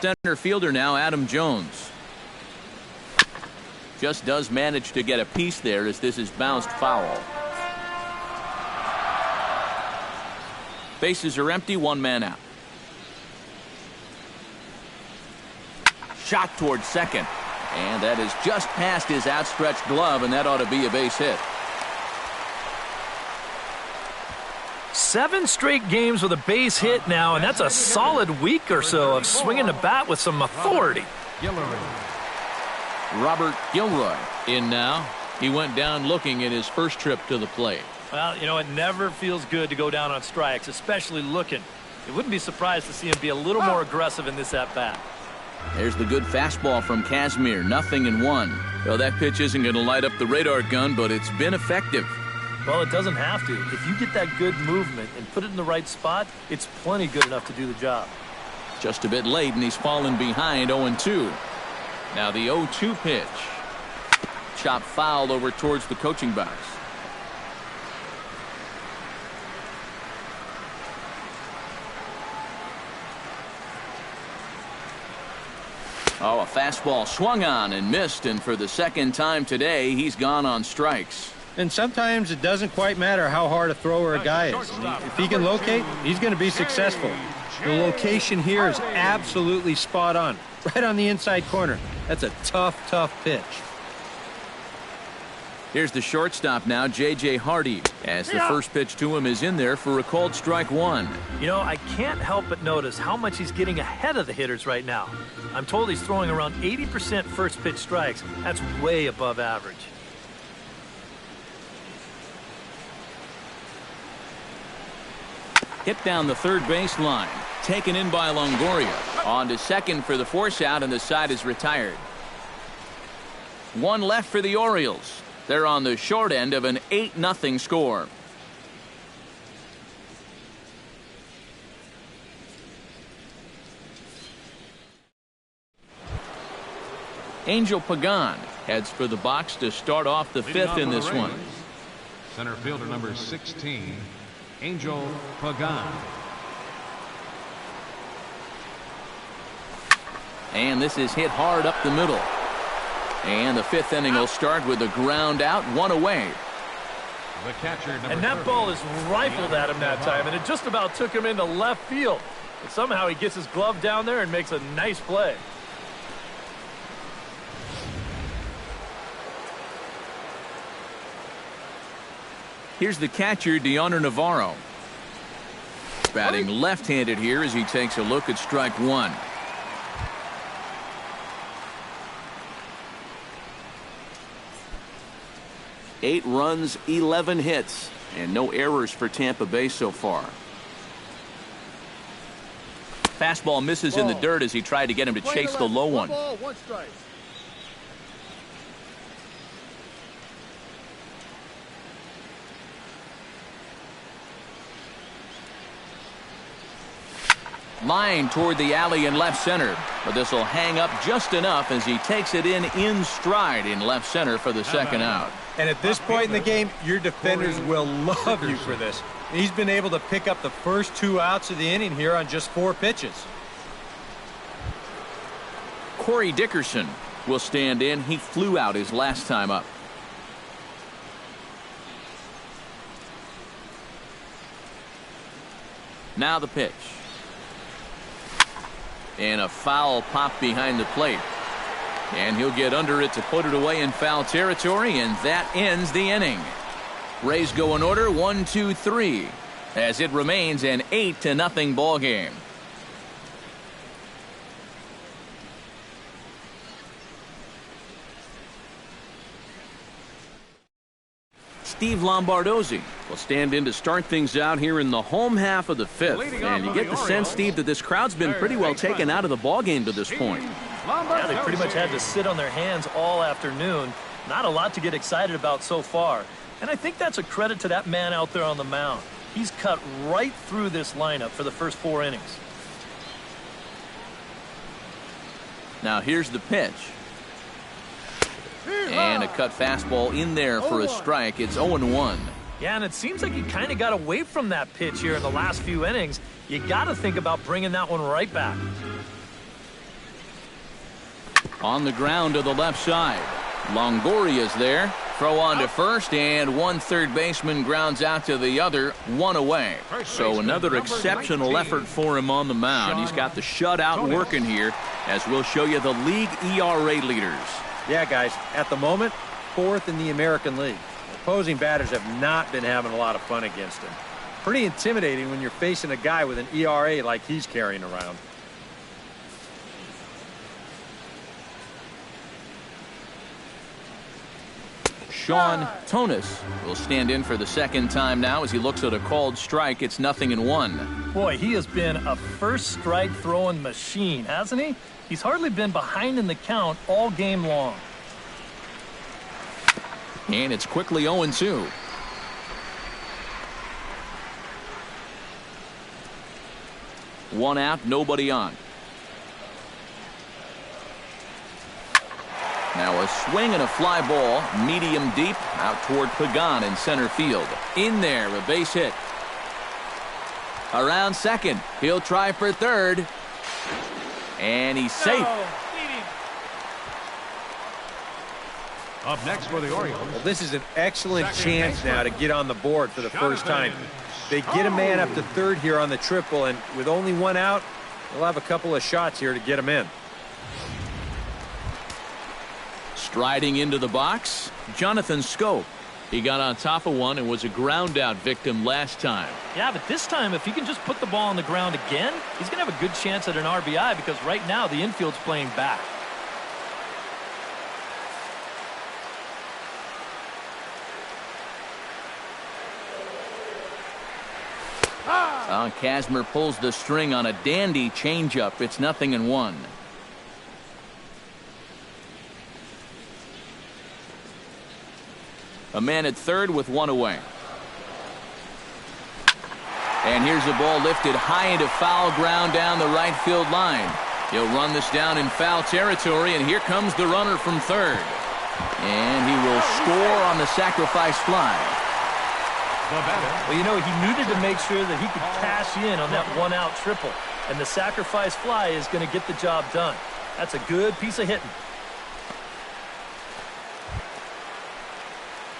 [SPEAKER 1] Center fielder now, Adam Jones. Just does manage to get a piece there as this is bounced foul. Bases are empty, one man out. Shot towards second. And that is just past his outstretched glove, and that ought to be a base hit.
[SPEAKER 5] 7 straight games with a base hit now, and that's a solid week or so of swinging the bat with some authority.
[SPEAKER 1] Robert Gilroy in now. He went down looking at his first trip to the plate.
[SPEAKER 5] Well, you know, it never feels good to go down on strikes, especially looking. It wouldn't be surprised to see him be a little more aggressive in this at-bat.
[SPEAKER 1] There's the good fastball from Kazmir, 0-1. Well, that pitch isn't going to light up the radar gun, but it's been effective.
[SPEAKER 5] Well, it doesn't have to. If you get that good movement and put it in the right spot, it's plenty good enough to do the job.
[SPEAKER 1] Just a bit late, and he's fallen behind 0-2. Now the 0-2 pitch. Chop foul over towards the coaching box. Oh, a fastball swung on and missed, and for the second time today, he's gone on strikes.
[SPEAKER 4] And sometimes it doesn't quite matter how hard a thrower a guy is. If he can locate, he's going to be successful. The location here is absolutely spot on. Right on the inside corner. That's a tough, tough pitch.
[SPEAKER 1] Here's the shortstop now, J.J. Hardy, as the first pitch to him is in there for a called strike one.
[SPEAKER 5] You know, I can't help but notice how much he's getting ahead of the hitters right now. I'm told he's throwing around 80% first pitch strikes. That's way above average.
[SPEAKER 1] Hit down the third baseline. Taken in by Longoria. On to second for the force out, and the side is retired. One left for the Orioles. They're on the short end of an 8-0 score. Angel Pagan heads for the box to start off the fifth in this one.
[SPEAKER 3] Center fielder number 16, Angel Pagan.
[SPEAKER 1] And this is hit hard up the middle. And the fifth inning will start with a ground out, one away.
[SPEAKER 3] The catcher,
[SPEAKER 5] and that ball is rifled at him that time, and it just about took him into left field. But somehow he gets his glove down there and makes a nice play.
[SPEAKER 1] Here's the catcher, Deoner Navarro. Batting left-handed here as he takes a look at strike one. Eight runs, 11 hits, and no errors for Tampa Bay so far. Fastball misses in the dirt as he tried to get him to chase the low one.
[SPEAKER 7] One strike.
[SPEAKER 1] Line toward the alley in left center, but this will hang up just enough as he takes it in stride in left center for the second out.
[SPEAKER 4] And at this point in the game, your defenders will love you for this. He's been able to pick up the first 2 outs of the inning here on just 4 pitches.
[SPEAKER 1] Corey Dickerson will stand in. He flew out his last time up. Now the pitch. And a foul pop behind the plate. And he'll get under it to put it away in foul territory, and that ends the inning. Rays go in order 1-2-3 as it remains an 8-0 ball game. Steve Lombardozzi will stand in to start things out here in the home half of the fifth. And you get the sense, Steve, that this crowd's been pretty well taken out of the ball game to this point.
[SPEAKER 5] Yeah, they pretty much had to sit on their hands all afternoon. Not a lot to get excited about so far. And I think that's a credit to that man out there on the mound. He's cut right through this lineup for the first 4 innings.
[SPEAKER 1] Now here's the pitch. And a cut fastball in there for a strike. It's 0-1.
[SPEAKER 5] Yeah, and it seems like he kind of got away from that pitch here in the last few innings. You got to think about bringing that one right back.
[SPEAKER 1] On the ground to the left side. Longoria's there. Throw on to first, and one third baseman grounds out to the other, one away. So another exceptional effort for him on the mound. He's got the shutout working here, as we'll show you the league ERA leaders.
[SPEAKER 4] Yeah, guys, at the moment, 4th in the American League. Opposing batters have not been having a lot of fun against him. Pretty intimidating when you're facing a guy with an ERA like he's carrying around.
[SPEAKER 1] Show.And will stand in for the second time now as he looks at a called strike. It's 0-1.
[SPEAKER 5] Boy, he has been a first strike throwing machine, hasn't he? He's hardly been behind in the count all game long.
[SPEAKER 1] And it's quickly 0-2. One out, nobody on. Now a swing and a fly ball, medium deep, out toward Pagan in center field. In there, a base hit. Around second, he'll try for third. And he's safe.
[SPEAKER 3] Up next for the Orioles.
[SPEAKER 4] Well, this is an excellent chance now to get on the board for the first time. They get a man up to third here on the triple, and with only one out, they'll have a couple of shots here to get him in.
[SPEAKER 1] Striding into the box, Jonathan Schoop. He got on top of one and was a ground out victim last time.
[SPEAKER 5] Yeah, but this time, if he can just put the ball on the ground again, he's going to have a good chance at an RBI because right now the infield's playing back.
[SPEAKER 1] Kazmir pulls the string on a dandy changeup. It's 0-1. A man at third with one away. And here's the ball lifted high into foul ground down the right field line. He'll run this down in foul territory, and here comes the runner from third. And he will score on the sacrifice fly.
[SPEAKER 5] Well, you know, he needed to make sure that he could cash in on that one-out triple. And the sacrifice fly is going to get the job done. That's a good piece of hitting.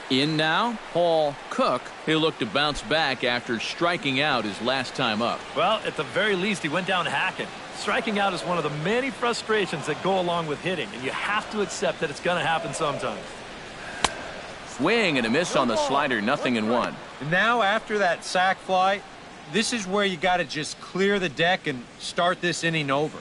[SPEAKER 1] In now, Paul Cook. He'll look to bounce back after striking out his last time up.
[SPEAKER 5] Well, at the very least, he went down hacking. Striking out is one of the many frustrations that go along with hitting, and you have to accept that it's going to happen sometimes.
[SPEAKER 1] Swing and a miss on the slider, 0-1.
[SPEAKER 4] Now, after that sac fly, this is where you got to just clear the deck and start this inning over.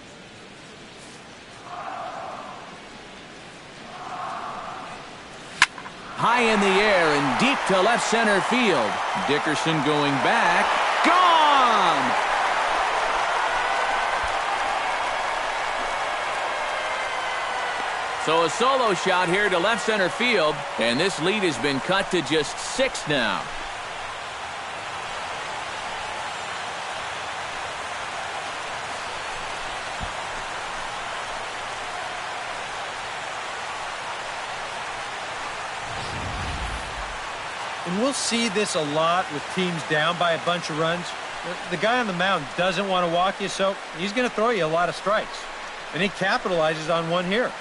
[SPEAKER 1] High in the air and deep to left center field. Dickerson going back. Gone! So a solo shot here to left center field, and this lead has been cut to just 6 now.
[SPEAKER 4] And we'll see this a lot with teams down by a bunch of runs. The guy on the mound doesn't want to walk you, so he's going to throw you a lot of strikes. And he capitalizes on one here.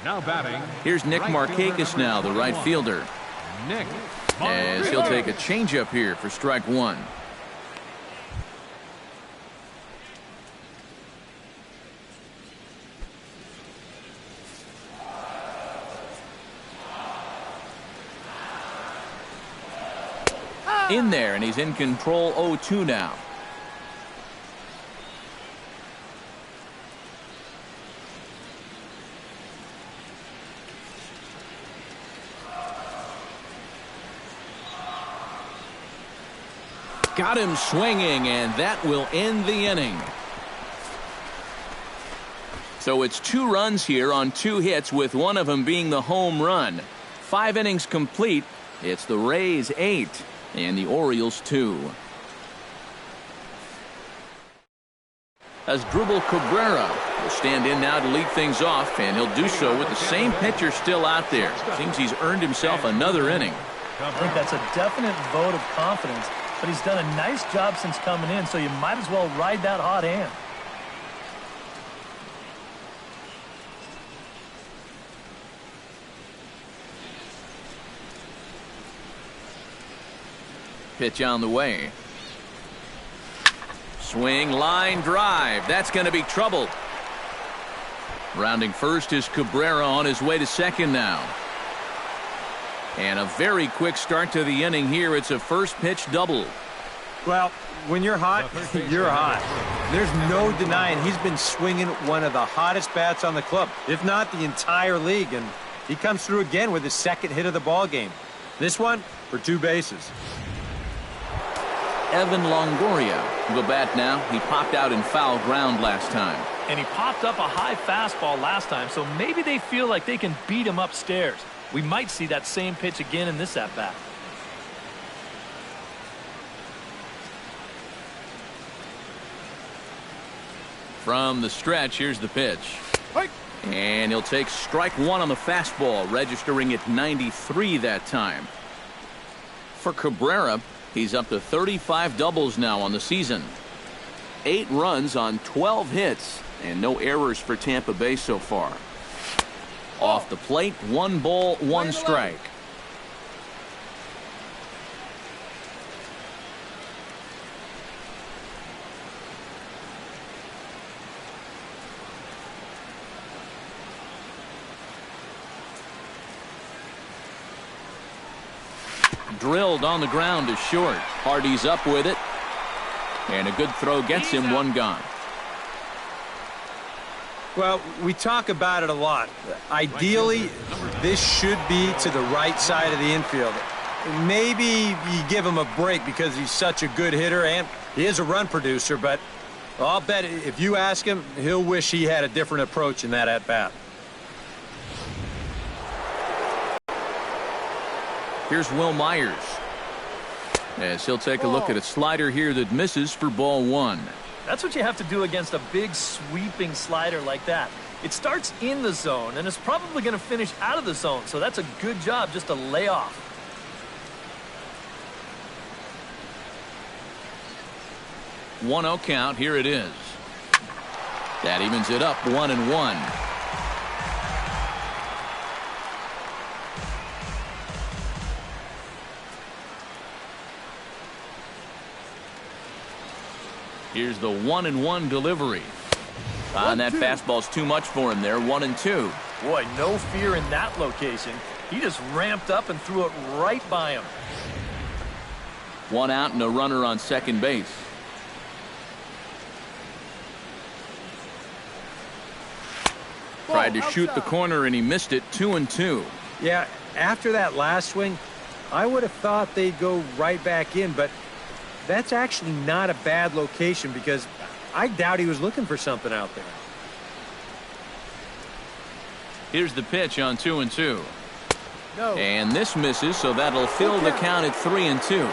[SPEAKER 3] Now batting.
[SPEAKER 1] Here's Nick Markakis now, the right fielder.
[SPEAKER 3] Nick.
[SPEAKER 1] As he'll take a changeup here for strike one. In there, and he's in control. 0-2 now. Got him swinging, and that will end the inning. So it's 2 runs here on 2 hits, with one of them being the home run. 5 innings complete. It's the Rays 8 and the Orioles 2. As Drupal Cabrera will stand in now to lead things off, and he'll do so with the same pitcher still out there. Seems he's earned himself another inning.
[SPEAKER 5] I think that's a definite vote of confidence, but he's done a nice job since coming in, so you might as well ride that hot hand.
[SPEAKER 1] Pitch on the way. Swing, line drive. That's going to be trouble. Rounding first is Cabrera on his way to second now. And a very quick start to the inning here. It's a first pitch double.
[SPEAKER 4] Well, when you're hot, you're hot. There's no denying he's been swinging one of the hottest bats on the club, if not the entire league, and he comes through again with his second hit of the ball game. This one for 2 bases.
[SPEAKER 1] Evan Longoria will bat now. He popped out in foul ground last time.
[SPEAKER 5] And he popped up a high fastball last time, so maybe they feel like they can beat him upstairs. We might see that same pitch again in this at-bat.
[SPEAKER 1] From the stretch, here's the pitch. And he'll take strike one on the fastball, registering at 93 that time. For Cabrera, he's up to 35 doubles now on the season. 8 runs on 12 hits, and no errors for Tampa Bay so far. Off the plate, 1 ball, 1 strike. Drilled on the ground to short. Hardy's up with it. And a good throw gets him 1 gone.
[SPEAKER 4] Well, we talk about it a lot. Ideally, this should be to the right side of the infield. Maybe you give him a break because he's such a good hitter and he is a run producer, but I'll bet if you ask him, he'll wish he had a different approach in that at-bat.
[SPEAKER 1] Here's Will Myers, as he'll take a look at a slider here that misses for ball 1.
[SPEAKER 5] That's what you have to do against a big sweeping slider like that. It starts in the zone and is probably going to finish out of the zone, so that's a good job just to lay off.
[SPEAKER 1] One 0 count. Here it is. That evens it up 1-1. Here's the 1-1 delivery. And that fastball's too much for him there. 1-2.
[SPEAKER 5] Boy, no fear in that location. He just ramped up and threw it right by him.
[SPEAKER 1] 1 out and a runner on second base. Tried to shoot the corner and he missed it. 2-2.
[SPEAKER 4] Yeah, after that last swing, I would have thought they'd go right back in, but that's actually not a bad location because I doubt he was looking for something out there.
[SPEAKER 1] Here's the pitch on 2-2. No. And this misses, so that'll fill the count at 3-2.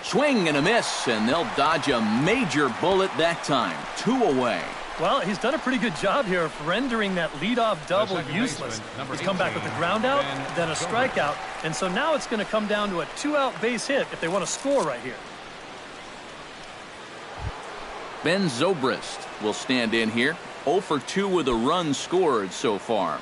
[SPEAKER 1] Swing and a miss, and they'll dodge a major bullet that time. 2 away.
[SPEAKER 5] Well, he's done a pretty good job here of rendering that leadoff double useless. He's come back with a ground out, then a strikeout, and so now it's going to come down to a 2-out base hit if they want to score right here.
[SPEAKER 1] Ben Zobrist will stand in here. 0 for 2 with a run scored so far.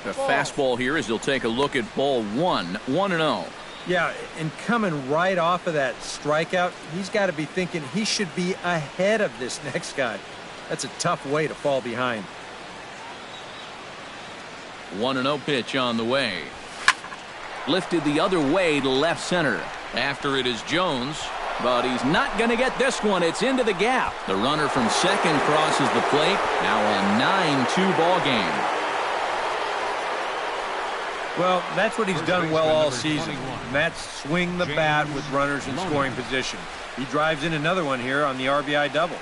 [SPEAKER 1] The fastball here as he'll take a look at ball 1. 1-0.
[SPEAKER 4] Yeah, and coming right off of that strikeout, he's got to be thinking he should be ahead of this next guy. That's a tough way to fall behind.
[SPEAKER 1] 1-0 pitch on the way. Lifted the other way to left center. After it is Jones, but he's not going to get this one. It's into the gap. The runner from second crosses the plate. Now a 9-2 ball game.
[SPEAKER 4] Well, that's what he's done well all season. And that's swing the bat with runners in scoring position. He drives in another one here on the RBI double.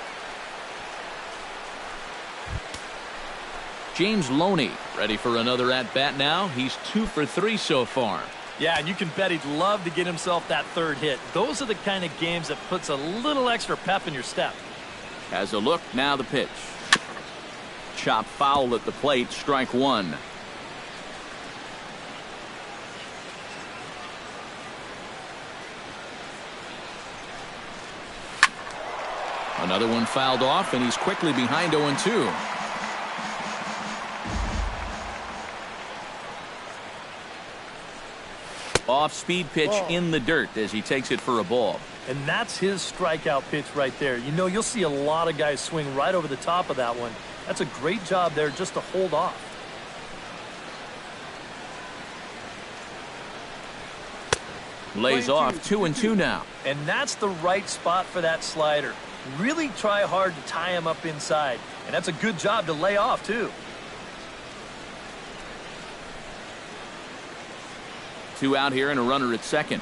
[SPEAKER 1] James Loney ready for another at-bat now. He's 2 for 3 so far.
[SPEAKER 5] Yeah, and you can bet he'd love to get himself that third hit. Those are the kind of games that puts a little extra pep in your step.
[SPEAKER 1] Has a look, now the pitch. Chop foul at the plate, strike one. Another one fouled off, and he's quickly behind 0-2. Off-speed pitch in the dirt as he takes it for a ball.
[SPEAKER 5] And that's his strikeout pitch right there. You know, you'll see a lot of guys swing right over the top of that one. That's a great job there just to hold off.
[SPEAKER 1] Lays off 2-2 now.
[SPEAKER 5] And that's the right spot for that slider. Really try hard to tie him up inside. And that's a good job to lay off, too.
[SPEAKER 1] 2 out here and a runner at second.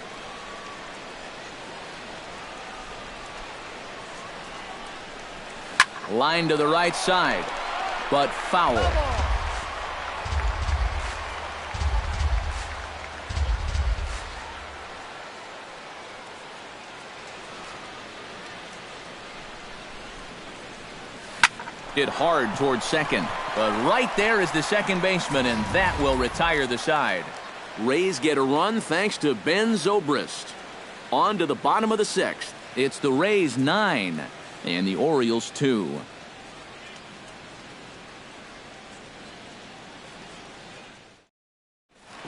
[SPEAKER 1] Line to the right side, but foul. Hit hard towards second, but right there is the second baseman, and that will retire the side. Rays get a run thanks to Ben Zobrist. On to the bottom of the 6th. It's the Rays 9 and the Orioles 2.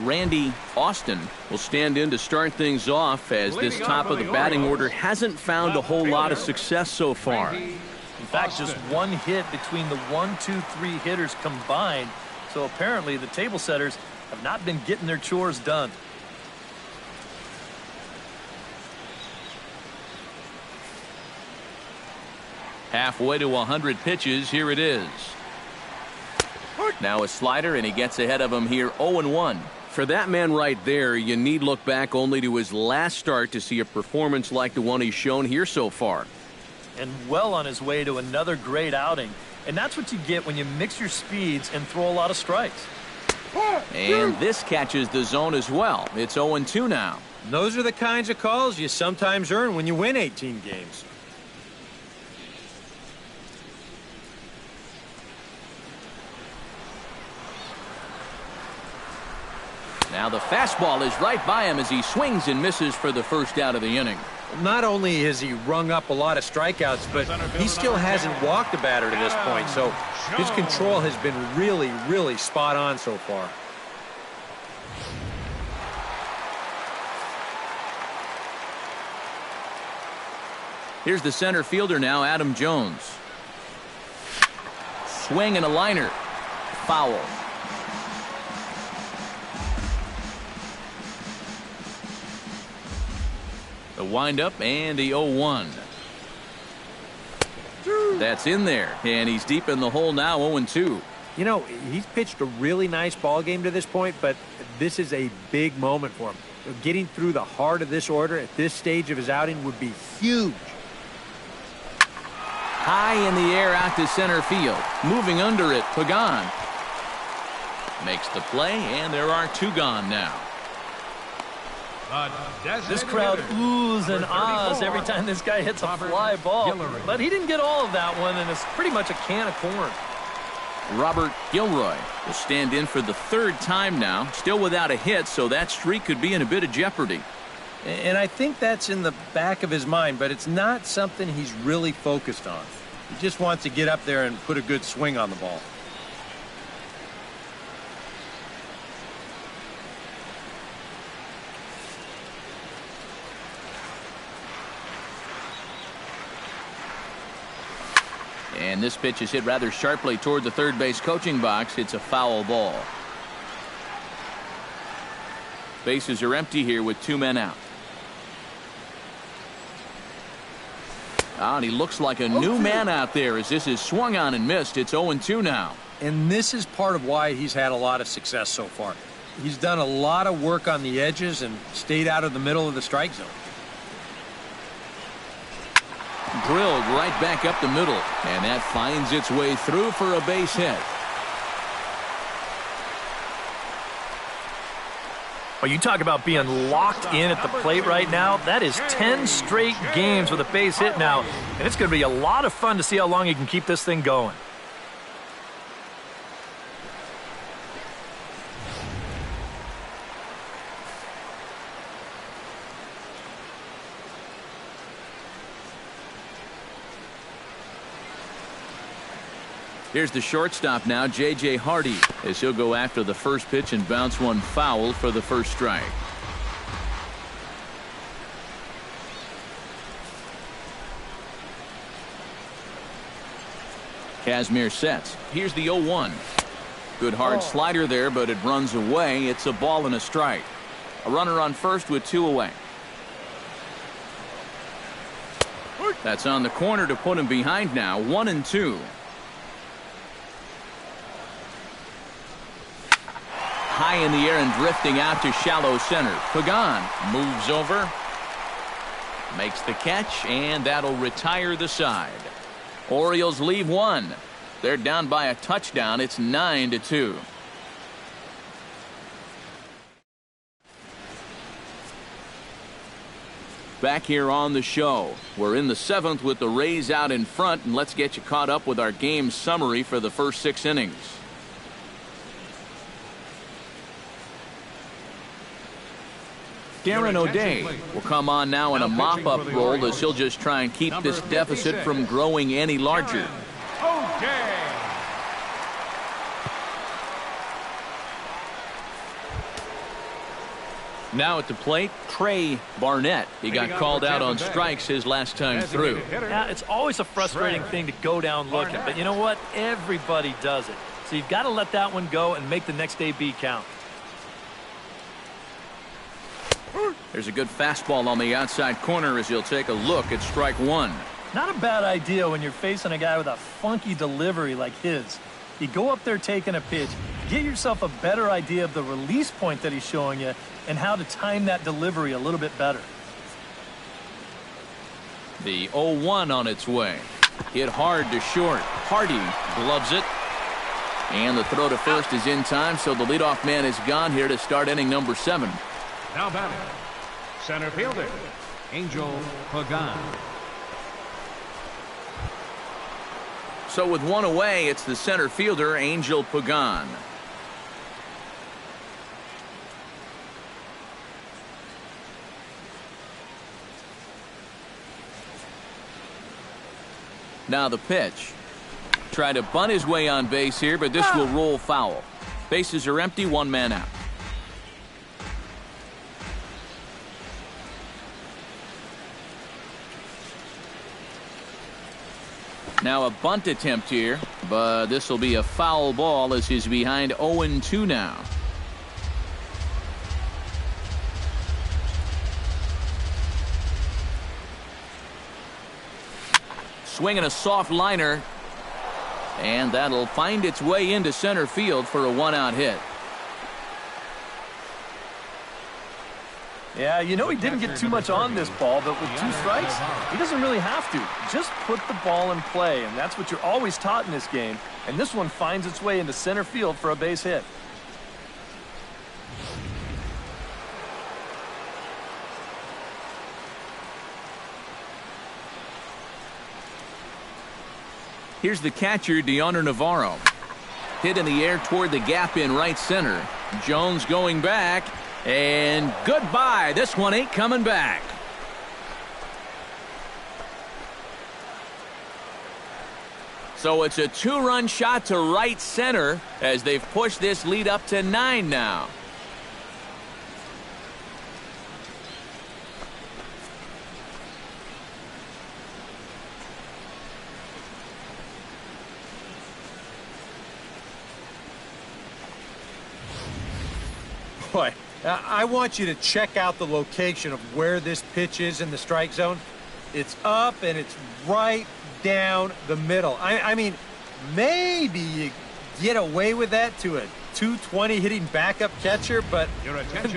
[SPEAKER 1] Randy Austin will stand in to start things off, as this top of the batting order hasn't found a whole lot of success so far.
[SPEAKER 5] In fact, just one hit between the 1, 2, 3 hitters combined. So apparently the table setters have not been getting their chores done.
[SPEAKER 1] Halfway to 100 pitches, here it is. Now a slider, and he gets ahead of him here, 0-1. For that man right there, you need look back only to his last start to see a performance like the one he's shown here so far.
[SPEAKER 5] And well on his way to another great outing. And that's what you get when you mix your speeds and throw a lot of strikes.
[SPEAKER 1] And this catches the zone as well. It's 0-2 now.
[SPEAKER 4] And those are the kinds of calls you sometimes earn when you win 18 games.
[SPEAKER 1] Now the fastball is right by him as he swings and misses for the first out of the inning.
[SPEAKER 4] Not only has he rung up a lot of strikeouts, but he still hasn't walked a batter to this point, so his control has been really, really spot on so far.
[SPEAKER 1] Here's the center fielder now, Adam Jones. Swing and a liner. Foul. The windup and the 0-1. That's in there, and he's deep in the hole now, 0-2.
[SPEAKER 4] You know, he's pitched a really nice ball game to this point, but this is a big moment for him. Getting through the heart of this order at this stage of his outing would be huge.
[SPEAKER 1] High in the air out to center field. Moving under it, Pagan makes the play, and there are 2 gone now.
[SPEAKER 5] This crowd oohs and ahs every time this guy hits a fly ball. But he didn't get all of that one, and it's pretty much a can of corn.
[SPEAKER 1] Robert Gilroy will stand in for the 3rd time now. Still without a hit, so that streak could be in a bit of jeopardy.
[SPEAKER 4] And I think that's in the back of his mind, but it's not something he's really focused on. He just wants to get up there and put a good swing on the ball.
[SPEAKER 1] And this pitch is hit rather sharply toward the third base coaching box. It's a foul ball. Bases are empty here with 2 men out. And he looks like a new man out there as this is swung on and missed. It's 0-2 now.
[SPEAKER 4] And this is part of why he's had a lot of success so far. He's done a lot of work on the edges and stayed out of the middle of the strike zone.
[SPEAKER 1] Drilled right back up the middle, and that finds its way through for a base hit.
[SPEAKER 5] Well, you talk about being locked in at the plate right now. That is 10 straight games with a base hit now, and it's going to be a lot of fun to see how long he can keep this thing going.
[SPEAKER 1] Here's the shortstop now, J.J. Hardy, as he'll go after the first pitch and bounce one foul for the first strike. Kazmir sets. Here's the 0-1. Good hard slider there, but it runs away. It's a ball and a strike. A runner on first with 2 away. That's on the corner to put him behind now. 1-2. High in the air and drifting out to shallow center. Pagan moves over, makes the catch, and that'll retire the side. Orioles leave one. They're down by a touchdown. It's 9-2. Back here on the show. We're in the 7th with the Rays out in front, and let's get you caught up with our game summary for the first 6 innings. Darren O'Day will come on now in a mop-up role as he'll just try and keep this deficit from growing any larger. Now at the plate, Trey Barnett. He got called out on strikes his last time through.
[SPEAKER 5] Yeah, it's always a frustrating thing to go down looking, but you know what? Everybody does it. So you've got to let that one go and make the next AB count.
[SPEAKER 1] There's a good fastball on the outside corner as he'll take a look at strike 1.
[SPEAKER 5] Not a bad idea when you're facing a guy with a funky delivery like his. You go up there taking a pitch, get yourself a better idea of the release point that he's showing you and how to time that delivery a little bit better.
[SPEAKER 1] The 0-1 on its way. Hit hard to short. Hardy gloves it. And the throw to first is in time, so the leadoff man is gone here to start inning number 7.
[SPEAKER 3] Now batting, center fielder, Angel Pagan.
[SPEAKER 1] So with 1 away, it's the center fielder, Angel Pagan. Now the pitch. Try to bunt his way on base here, but this will roll foul. Bases are empty, 1 man out. Now a bunt attempt here, but this will be a foul ball as he's behind 0-2 now. Swinging a soft liner, and that'll find its way into center field for a 1-out hit.
[SPEAKER 5] Yeah, you know he didn't get too much on this ball, but with 2 strikes, he doesn't really have to. Just put the ball in play, and that's what you're always taught in this game. And this one finds its way into center field for a base hit.
[SPEAKER 1] Here's the catcher, Deoner Navarro. Hit in the air toward the gap in right center. Jones going back. And goodbye. This one ain't coming back. So it's a 2-run shot to right center as they've pushed this lead up to 9 now.
[SPEAKER 4] Boy, I want you to check out the location of where this pitch is in the strike zone. It's up and it's right down the middle. I mean, maybe you get away with that to a 220 hitting backup catcher, but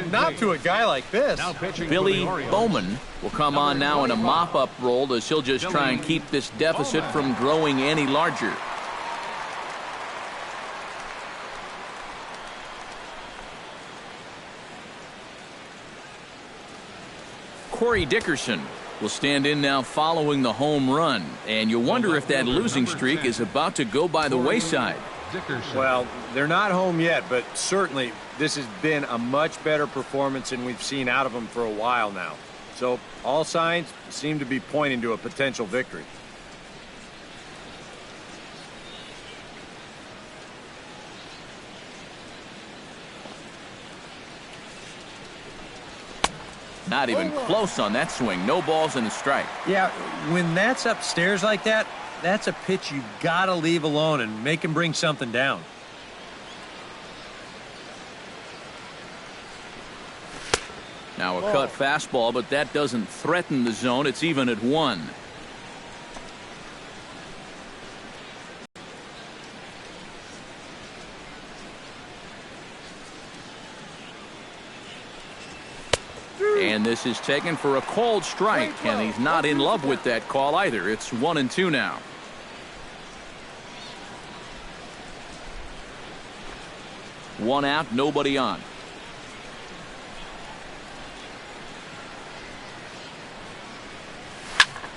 [SPEAKER 4] not to a guy like this.
[SPEAKER 1] Billy Bowman will come on now in a mop-up role as he'll just try and keep this deficit from growing any larger. Corey Dickerson will stand in now following the home run. And you wonder if that losing streak is about to go by the wayside.
[SPEAKER 4] Well, they're not home yet, but certainly this has been a much better performance than we've seen out of them for a while now. So all signs seem to be pointing to a potential victory.
[SPEAKER 1] Not even close on that swing. No balls and a strike.
[SPEAKER 4] Yeah, when that's upstairs like that, that's a pitch you gotta leave alone and make him bring something down.
[SPEAKER 1] Now a cut fastball, but that doesn't threaten the zone. It's even at 1. And this is taken for a called strike, and he's not in love with that call either. It's 1-2 now. One out, nobody on.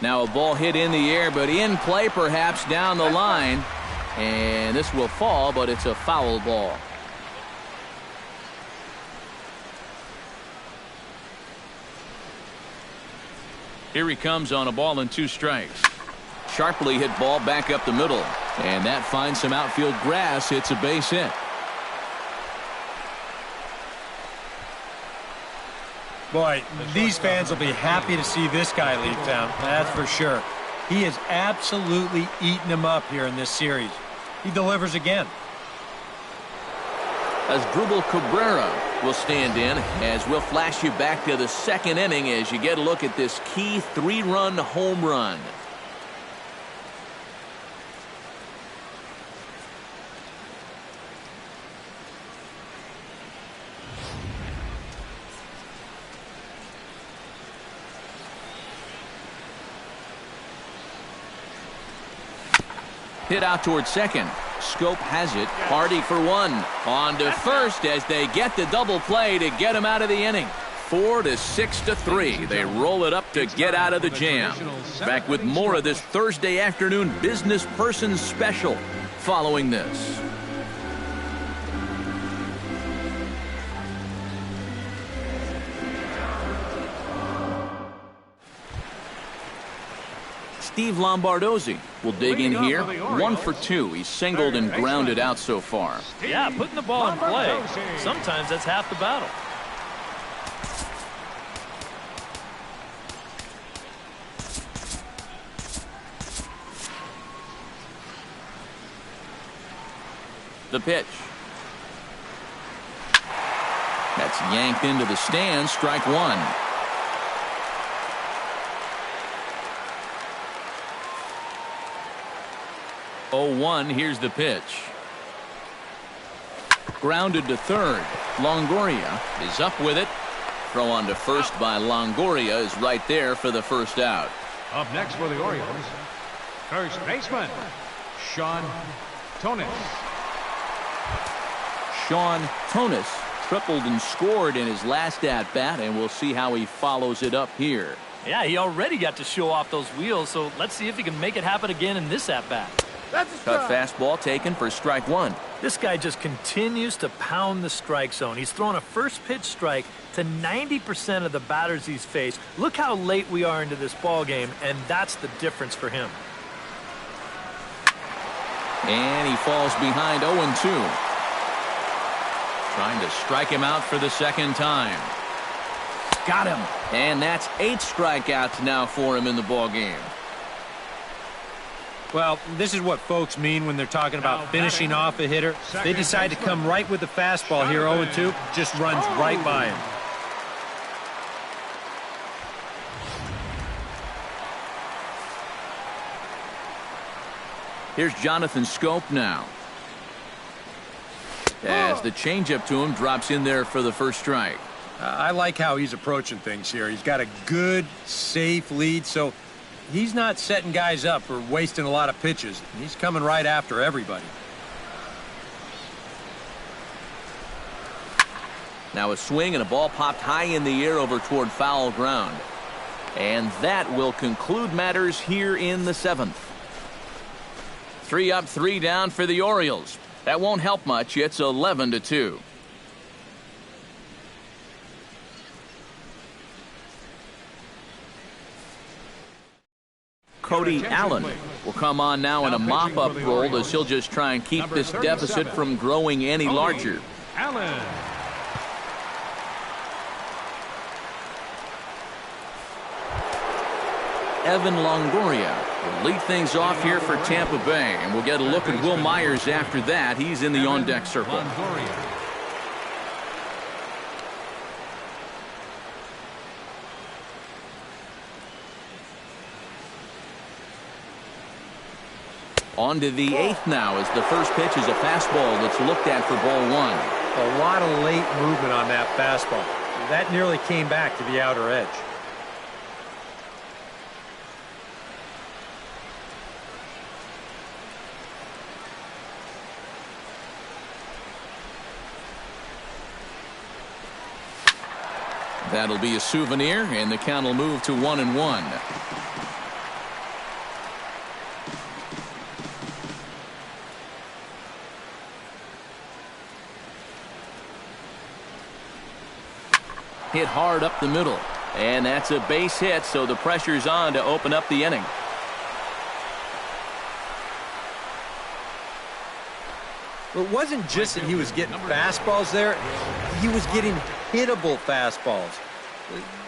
[SPEAKER 1] Now a ball hit in the air, but in play perhaps down the line. And this will fall, but it's a foul ball. Here he comes on a ball and 2 strikes. Sharply hit ball back up the middle. And that finds some outfield grass. It's a base hit.
[SPEAKER 4] Boy, these fans will be happy to see this guy leave town. That's for sure. He has absolutely eaten them up here in this series. He delivers again.
[SPEAKER 1] Asdrubal Cabrera will stand in as we'll flash you back to the 2nd inning as you get a look at this key 3-run home run. Hit out towards second. Scope has it. Hardy for 1. On to first as they get the double play to get him out of the inning. 4-6-3. They roll it up to get out of the jam. Back with more of this Thursday afternoon Business Person Special following this. Steve Lombardozzi will dig in here. 1 for 2. He's singled and grounded out so far.
[SPEAKER 5] Yeah, putting the ball in play. Sometimes that's half the battle.
[SPEAKER 1] The pitch. That's yanked into the stands. Strike 1. 0-1. Here's the pitch. Grounded to third. Longoria is up with it. Throw on to first by Longoria is right there for the first out.
[SPEAKER 3] Up next for the Orioles, first baseman, Shown.And.
[SPEAKER 1] Shown Tonis tripled and scored in his last at-bat, and we'll see how he follows it up here.
[SPEAKER 5] Yeah, he already got to show off those wheels, so let's see if he can make it happen again in this at-bat.
[SPEAKER 1] Cut fastball taken for strike 1.
[SPEAKER 5] This guy just continues to pound the strike zone. He's thrown a first pitch strike to 90% of the batters he's faced. Look how late we are into this ball game, and that's the difference for him.
[SPEAKER 1] And he falls behind 0-2. Trying to strike him out for the 2nd time. Got him. And that's 8 strikeouts now for him in the ball game.
[SPEAKER 4] Well, this is what folks mean when they're talking about finishing off a hitter. They decide to come right with the fastball here. 0-2 just runs right by him.
[SPEAKER 1] Here's Jonathan Scope now. As the changeup to him drops in there for the first strike.
[SPEAKER 4] I like how he's approaching things here. He's got a good, safe lead, so he's not setting guys up or wasting a lot of pitches. He's coming right after everybody.
[SPEAKER 1] Now a swing and a ball popped high in the air over toward foul ground. And that will conclude matters here in the 7th. 3 up, 3 down for the Orioles. That won't help much. It's 11-2. Cody Allen will come on now in a mop-up role as he'll just try and keep this deficit from growing any larger.
[SPEAKER 3] Allen.
[SPEAKER 1] Evan Longoria will lead things off here for Tampa Bay, and we'll get a look at Will Myers after that. He's in the on-deck circle. On to the 8th now as the first pitch is a fastball that's looked at for ball 1.
[SPEAKER 4] A lot of late movement on that fastball. That nearly came back to the outer edge.
[SPEAKER 1] That'll be a souvenir, and the count will move to 1-1. Hit hard up the middle, and that's a base hit, so the pressure's on to open up the inning.
[SPEAKER 4] It wasn't just that he was getting fastballs there. He was getting hittable fastballs.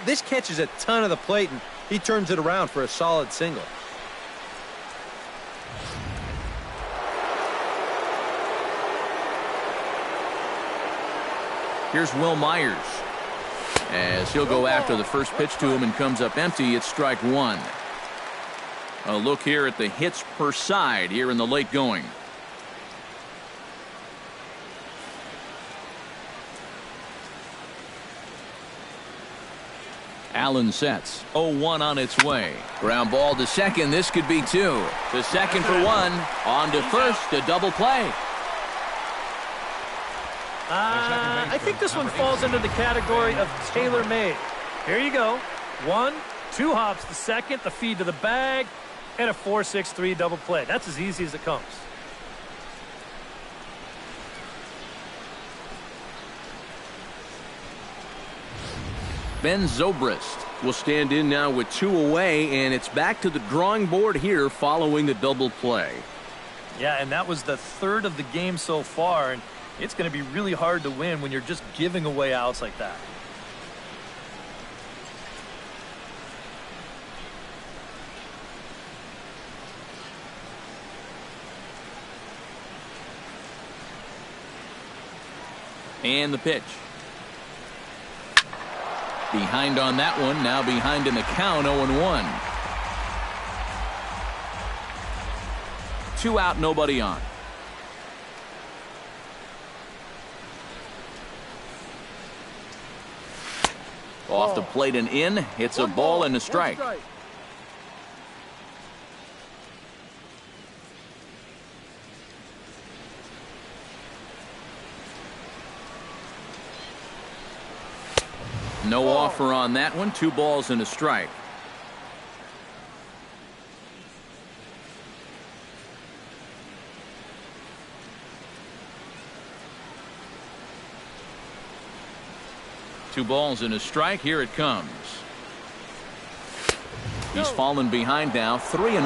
[SPEAKER 4] This catches a ton of the plate, and he turns it around for a solid single.
[SPEAKER 1] Here's Will Myers. As he'll go after the first pitch to him and comes up empty, it's strike 1. A look here at the hits per side here in the late going. Allen sets. 0-1 on its way. Ground ball to second. This could be 2. To second for 1. On to first. A double play.
[SPEAKER 5] I think this one falls into the category of tailor-made. Here you go. 1, 2 hops to second, the feed to the bag, and a 4-6-3 double play. That's as easy as it comes.
[SPEAKER 1] Ben Zobrist will stand in now with 2 away, and it's back to the drawing board here following the double play.
[SPEAKER 5] Yeah, and that was the 3rd of the game so far, and it's going to be really hard to win when you're just giving away outs like that.
[SPEAKER 1] And the pitch. Behind on that one, now behind in the count, 0-1. 2 out, nobody on. Off the plate and in. It's a ball and a strike. No offer on that one. 2 balls and a strike. Two balls and a strike. Here it comes. He's fallen behind now. 3-1.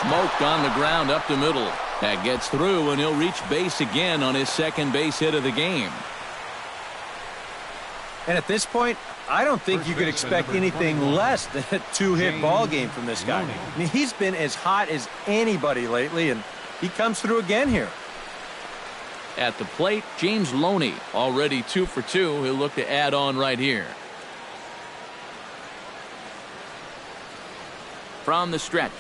[SPEAKER 1] Smoked on the ground up the middle. That gets through, and he'll reach base again on his second base hit of the game.
[SPEAKER 4] And at this point, I don't think you could expect anything less than a 2-hit ball game from this guy. I mean, he's been as hot as anybody lately, and he comes through again here.
[SPEAKER 1] At the plate, James Loney, already 2 for 2. He'll look to add on right here. From the stretch.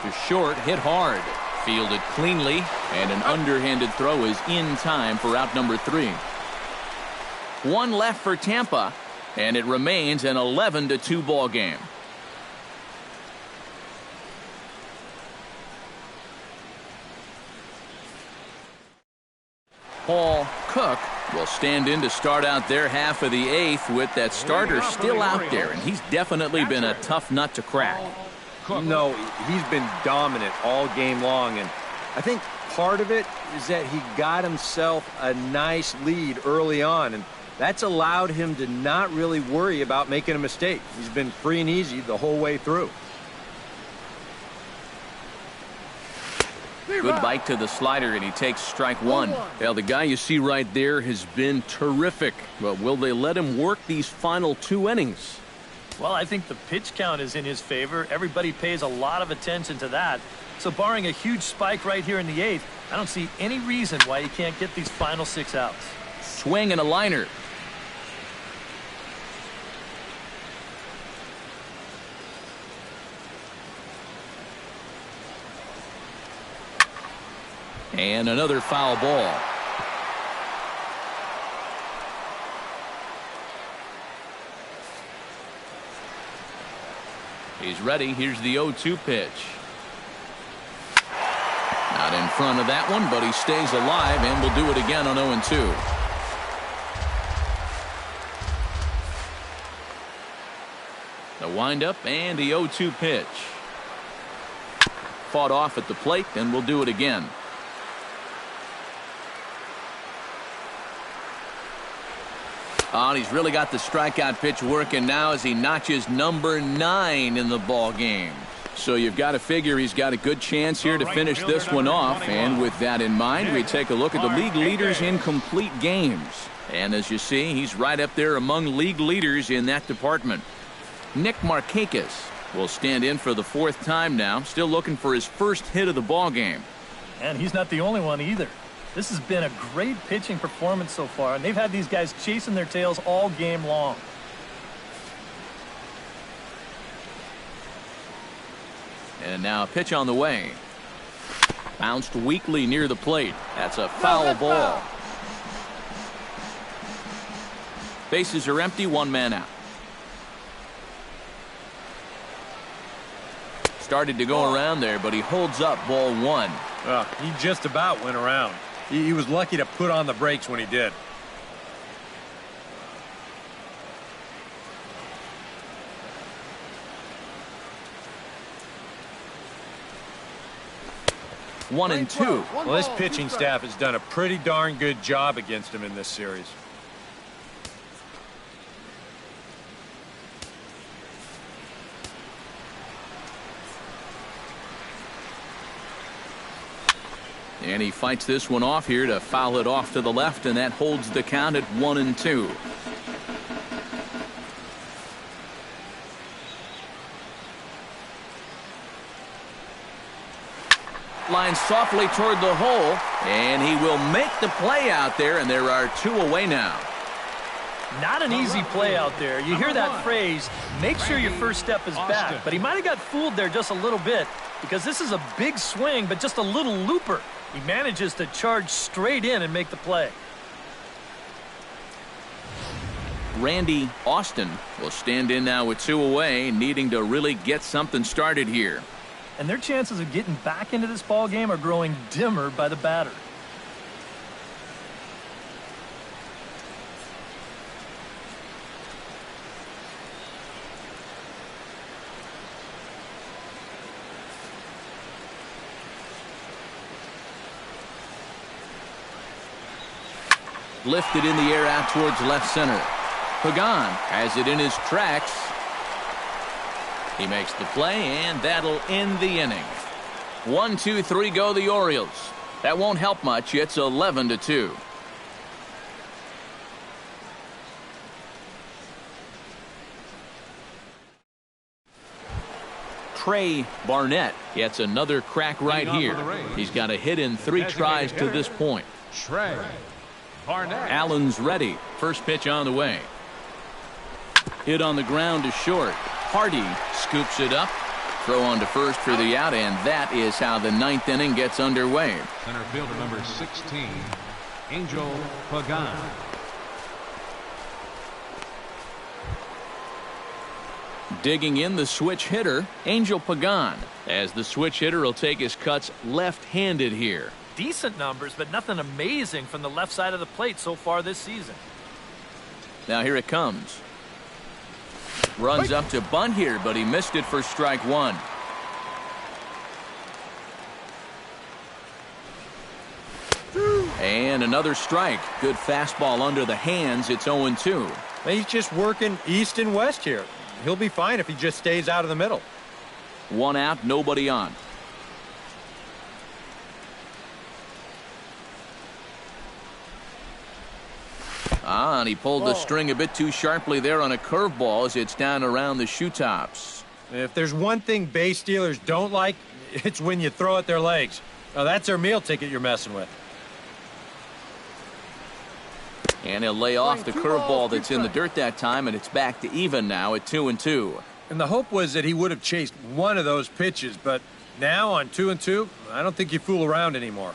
[SPEAKER 1] To short, hit hard. Fielded cleanly, and an underhanded throw is in time for out number 3. 1 left for Tampa, and it remains an 11-2 ball game. Paul Cook will stand in to start out their half of the eighth with that starter still out there, and he's definitely been a tough nut to crack.
[SPEAKER 4] No, he's been dominant all game long, and I think part of it is that he got himself a nice lead early on, and that's allowed him to not really worry about making a mistake. He's been free and easy the whole way through.
[SPEAKER 1] Good bite to the slider, and he takes strike one. Well, the guy you see right there has been terrific. But will they let him work these final 2 innings?
[SPEAKER 5] Well, I think the pitch count is in his favor. Everybody pays a lot of attention to that. So barring a huge spike right here in the eighth, I don't see any reason why he can't get these final 6 outs.
[SPEAKER 1] Swing and a liner. And another foul ball. He's ready. Here's the 0-2 pitch. Not in front of that one, but he stays alive and will do it again on 0-2. The windup and the 0-2 pitch. Fought off at the plate, and will do it again. Oh, and he's really got the strikeout pitch working now as he notches number 9 in the ball game. So you've got to figure he's got a good chance here to finish this one off. And with that in mind, we take a look at the league leaders in complete games. And as you see, he's right up there among league leaders in that department. Nick Markakis will stand in for the 4th time now, still looking for his first hit of the ball game.
[SPEAKER 5] And he's not the only one either. This has been a great pitching performance so far, and they've had these guys chasing their tails all game long.
[SPEAKER 1] And now a pitch on the way. Bounced weakly near the plate. That's a foul ball. Bases are empty, 1 man out. Started to go around there, but he holds up ball 1.
[SPEAKER 4] He just about went around. He was lucky to put on the brakes when he did.
[SPEAKER 1] One and two.
[SPEAKER 4] Well, this pitching staff has done a pretty darn good job against him in this series.
[SPEAKER 1] And he fights this one off here to foul it off to the left, and that holds the count at 1-2. Line softly toward the hole, and he will make the play out there, and there are 2 away now.
[SPEAKER 5] Not an easy play out there. You hear that phrase, make sure your first step is back. But he might have got fooled there just a little bit, because this is a big swing, but just a little looper. He manages to charge straight in and make the play.
[SPEAKER 1] Randy Austin will stand in now with 2 away, needing to really get something started here.
[SPEAKER 5] And their chances of getting back into this ball game are growing dimmer by the batter.
[SPEAKER 1] Lifted in the air out towards left center. Pagan has it in his tracks. He makes the play, and that'll end the inning. 1, 2, 3 go the Orioles. That won't help much. It's 11-2. Trey Barnett gets another crack right here. He's got a hit in 3 tries to this point.
[SPEAKER 3] Trey Barnett.
[SPEAKER 1] Allen's ready. First pitch on the way. Hit on the ground to short. Hardy scoops it up. Throw on to first for the out, and that is how the 9th inning gets underway.
[SPEAKER 3] Center fielder number 16, Angel Pagan.
[SPEAKER 1] Digging in the switch hitter, Angel Pagan, as the switch hitter will take his cuts left-handed here.
[SPEAKER 5] decent numbers, but nothing amazing from the left side of the plate so far this season.
[SPEAKER 1] Now here it comes. Runs up to bunt here, but he missed it for strike one. And another strike. Good fastball under the hands. It's 0-2.
[SPEAKER 4] He's just working east and west here. He'll be fine if he just stays out of the middle.
[SPEAKER 1] One out, nobody on. And he pulled the string a bit too sharply there on a curveball as it's down around the shoe tops.
[SPEAKER 4] If there's one thing base stealers don't like, it's when you throw at their legs. Now, that's their meal ticket you're messing with.
[SPEAKER 1] And he'll lay off the curveball that's in the dirt that time, and it's back to even now at 2-2.
[SPEAKER 4] And the hope was that he would have chased one of those pitches, but now on 2-2, I don't think you fool around anymore.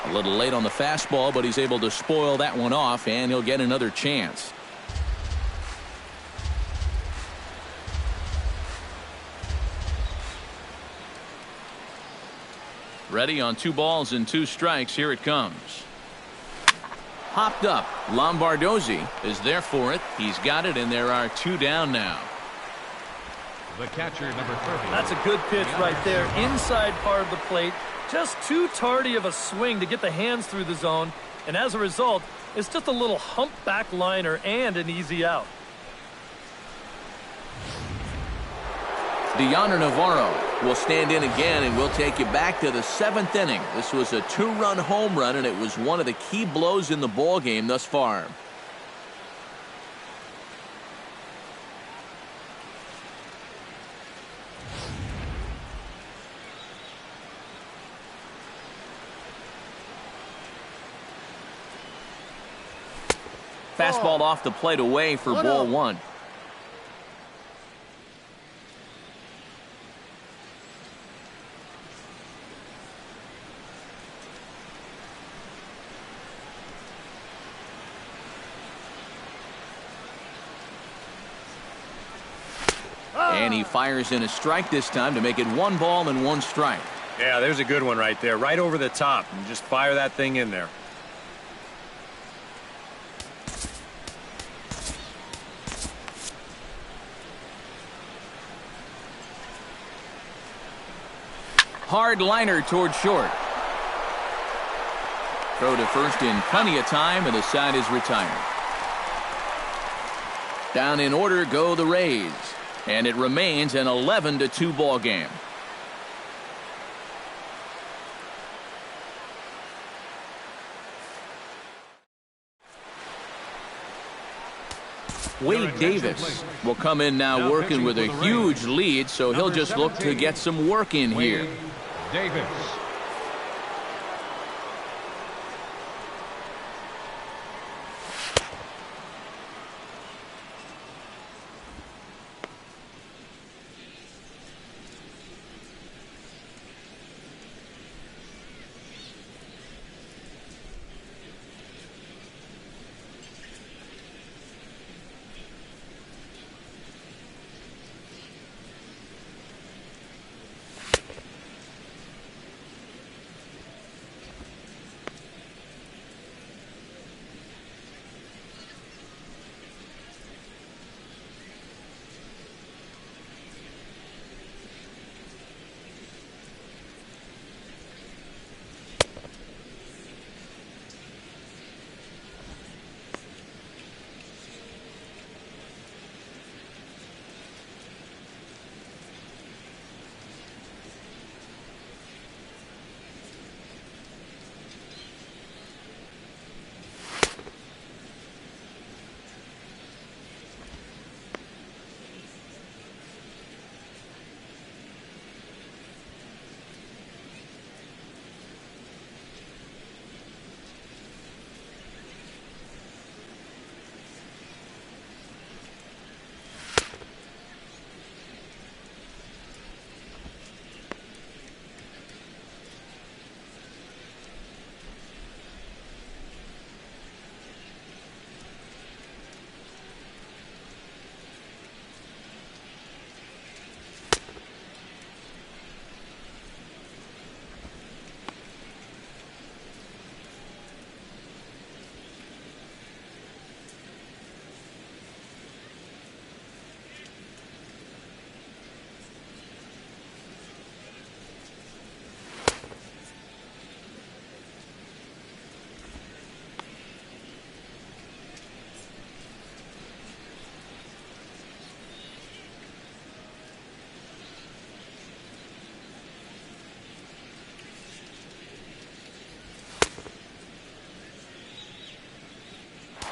[SPEAKER 1] A little late on the fastball, but he's able to spoil that one off, and he'll get another chance. Ready on 2 balls and 2 strikes. Here it comes. Hopped up. Lombardozzi is there for it. He's got it, and there are 2 down now.
[SPEAKER 3] The catcher, number 30.
[SPEAKER 5] That's a good pitch right there. Inside part of the plate. Just too tardy of a swing to get the hands through the zone. And as a result, it's just a little humpback liner and an easy out.
[SPEAKER 1] Deoner Navarro will stand in again, and we'll take you back to the 7th inning. This was a 2-run home run, and it was one of the key blows in the ball game thus far. Fastball off the plate away for ball 1. And he fires in a strike this time to make it 1 ball and 1 strike.
[SPEAKER 4] Yeah, there's a good one right there, right over the top. And just fire that thing in there.
[SPEAKER 1] Hard liner toward short. Throw to first in plenty of time, and the side is retired. Down in order go the Rays, and it remains an 11-2 ball game. Wade Davis will come in now working with a huge lead, so he'll just look to get some work in here.
[SPEAKER 3] Davis.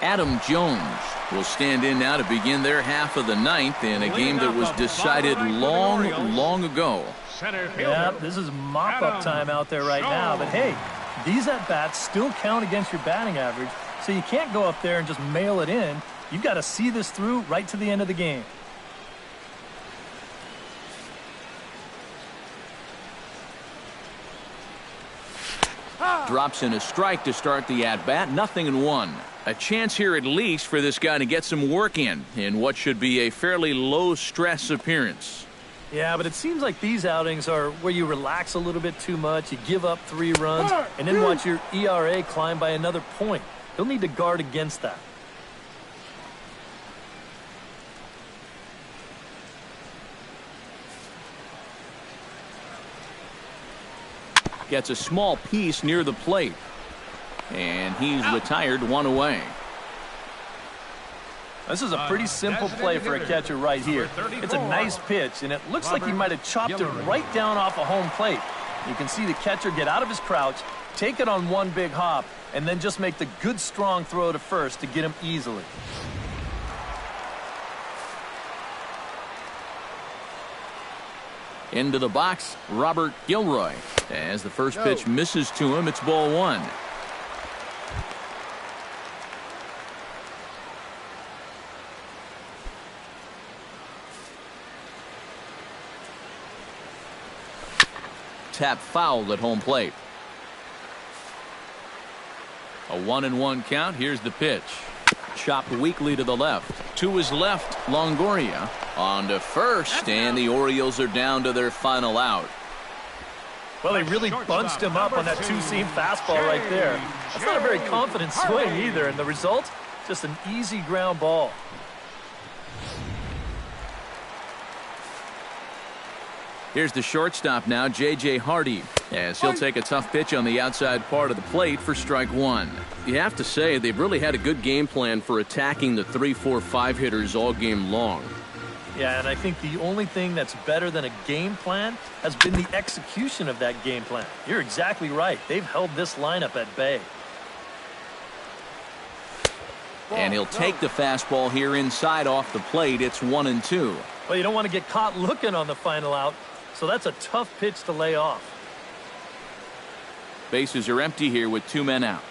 [SPEAKER 1] Adam Jones will stand in now to begin their half of the ninth in a game that was decided long ago.
[SPEAKER 5] Yep, this is mop-up time out there right now. But hey, these at-bats still count against your batting average, so you can't go up there and just mail it in. You've got to see this through right to the end of the game.
[SPEAKER 1] Drops in a strike to start the at-bat. 0-1. A chance here at least for this guy to get some work in what should be a fairly low-stress appearance.
[SPEAKER 5] Yeah, but it seems like these outings are where you relax a little bit too much. You give up 3 runs and then watch your ERA climb by another point. He'll need to guard against that.
[SPEAKER 1] Gets a small piece near the plate. And he's retired 1 away.
[SPEAKER 5] This is a pretty simple play for a catcher right here. It's a nice pitch, and it looks like he might have chopped it right down off a home plate. You can see the catcher get out of his crouch, take it on one big hop, and then just make the good, strong throw to first to get him easily.
[SPEAKER 1] Into the box, Robert Gilroy. As the first pitch misses to him, it's ball 1. Tap foul at home plate. A 1-1 count. Here's the pitch. Chopped weakly to the left. To his left, Longoria. On to first, and the Orioles are down to their final out.
[SPEAKER 5] Well, they really bunched him up on that two-seam fastball right there. That's not a very confident swing either, and the result, just an easy ground ball.
[SPEAKER 1] Here's the shortstop now, J.J. Hardy, as he'll take a tough pitch on the outside part of the plate for strike 1.
[SPEAKER 6] You have to say they've really had a good game plan for attacking the 3, 4, 5 hitters all game long.
[SPEAKER 5] Yeah, and I think the only thing that's better than a game plan has been the execution of that game plan. You're exactly right. They've held this lineup at bay.
[SPEAKER 1] And he'll take the fastball here inside off the plate. It's 1-2.
[SPEAKER 5] Well, you don't want to get caught looking on the final out, so that's a tough pitch to lay off.
[SPEAKER 1] Bases are empty here with 2 men out.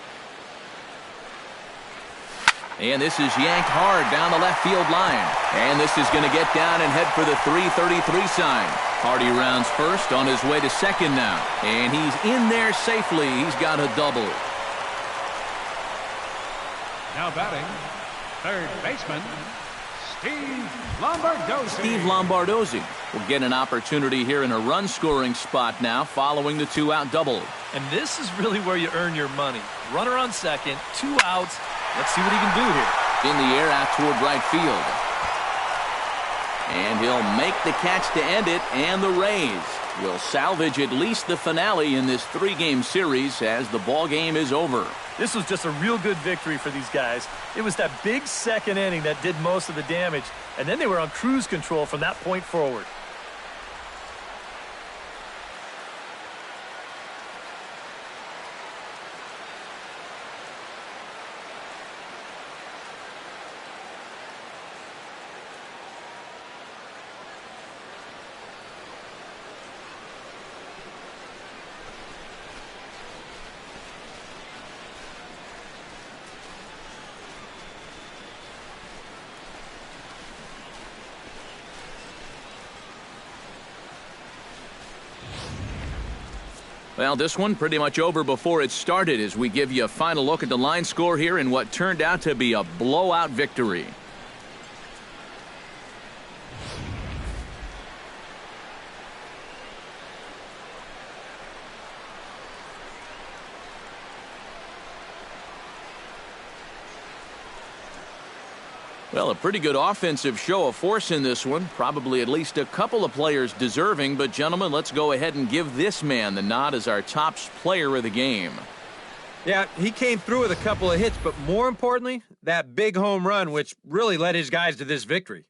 [SPEAKER 1] And this is yanked hard down the left field line. And this is going to get down and head for the 333 sign. Hardy rounds first, on his way to second now. And he's in there safely. He's got a double.
[SPEAKER 3] Now batting, third baseman, Steve Lombardozzi.
[SPEAKER 1] Steve Lombardozzi will get an opportunity here in a run-scoring spot now following the 2-out double.
[SPEAKER 5] And this is really where you earn your money. Runner on second, 2 outs. Let's see what he can do here.
[SPEAKER 1] In the air out toward right field. And he'll make the catch to end it, and the Rays will salvage at least the finale in this 3-game series as the ball game is over.
[SPEAKER 5] This was just a real good victory for these guys. It was that big second inning that did most of the damage, and then they were on cruise control from that point forward.
[SPEAKER 1] Well, this one pretty much over before it started as we give you a final look at the line score here in what turned out to be a blowout victory. Well, a pretty good offensive show of force in this one. Probably at least a couple of players deserving. But, gentlemen, let's go ahead and give this man the nod as our top player of the game.
[SPEAKER 4] Yeah, he came through with a couple of hits, but more importantly, that big home run, which really led his guys to this victory.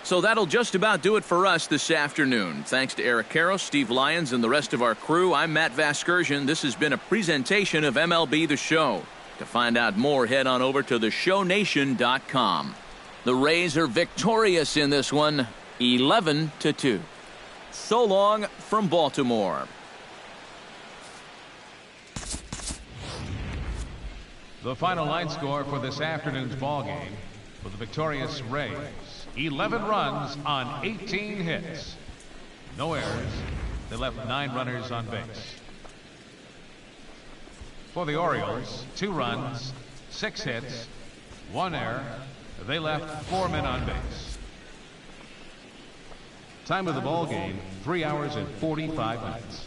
[SPEAKER 1] So that'll just about do it for us this afternoon. Thanks to Eric Karros, Steve Lyons, and the rest of our crew. I'm Matt Vasgersian. This has been a presentation of MLB The Show. To find out more, head on over to theshownation.com. The Rays are victorious in this one, 11-2. So long from Baltimore.
[SPEAKER 3] The final line score for this afternoon's ball game for the victorious Rays: 11 runs on 18 hits. No errors. They left 9 runners on base. For the Orioles, 2 runs, 6 hits, 1 error. They left 4 men on base. Time of the ball game, 3 hours and 45 minutes.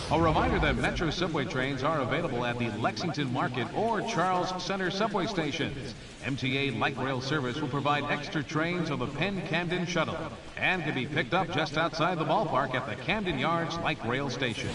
[SPEAKER 3] A reminder that Metro subway trains are available at the Lexington Market or Charles Center subway stations. MTA Light Rail service will provide extra trains on the Penn Camden Shuttle and can be picked up just outside the ballpark at the Camden Yards Light Rail Station.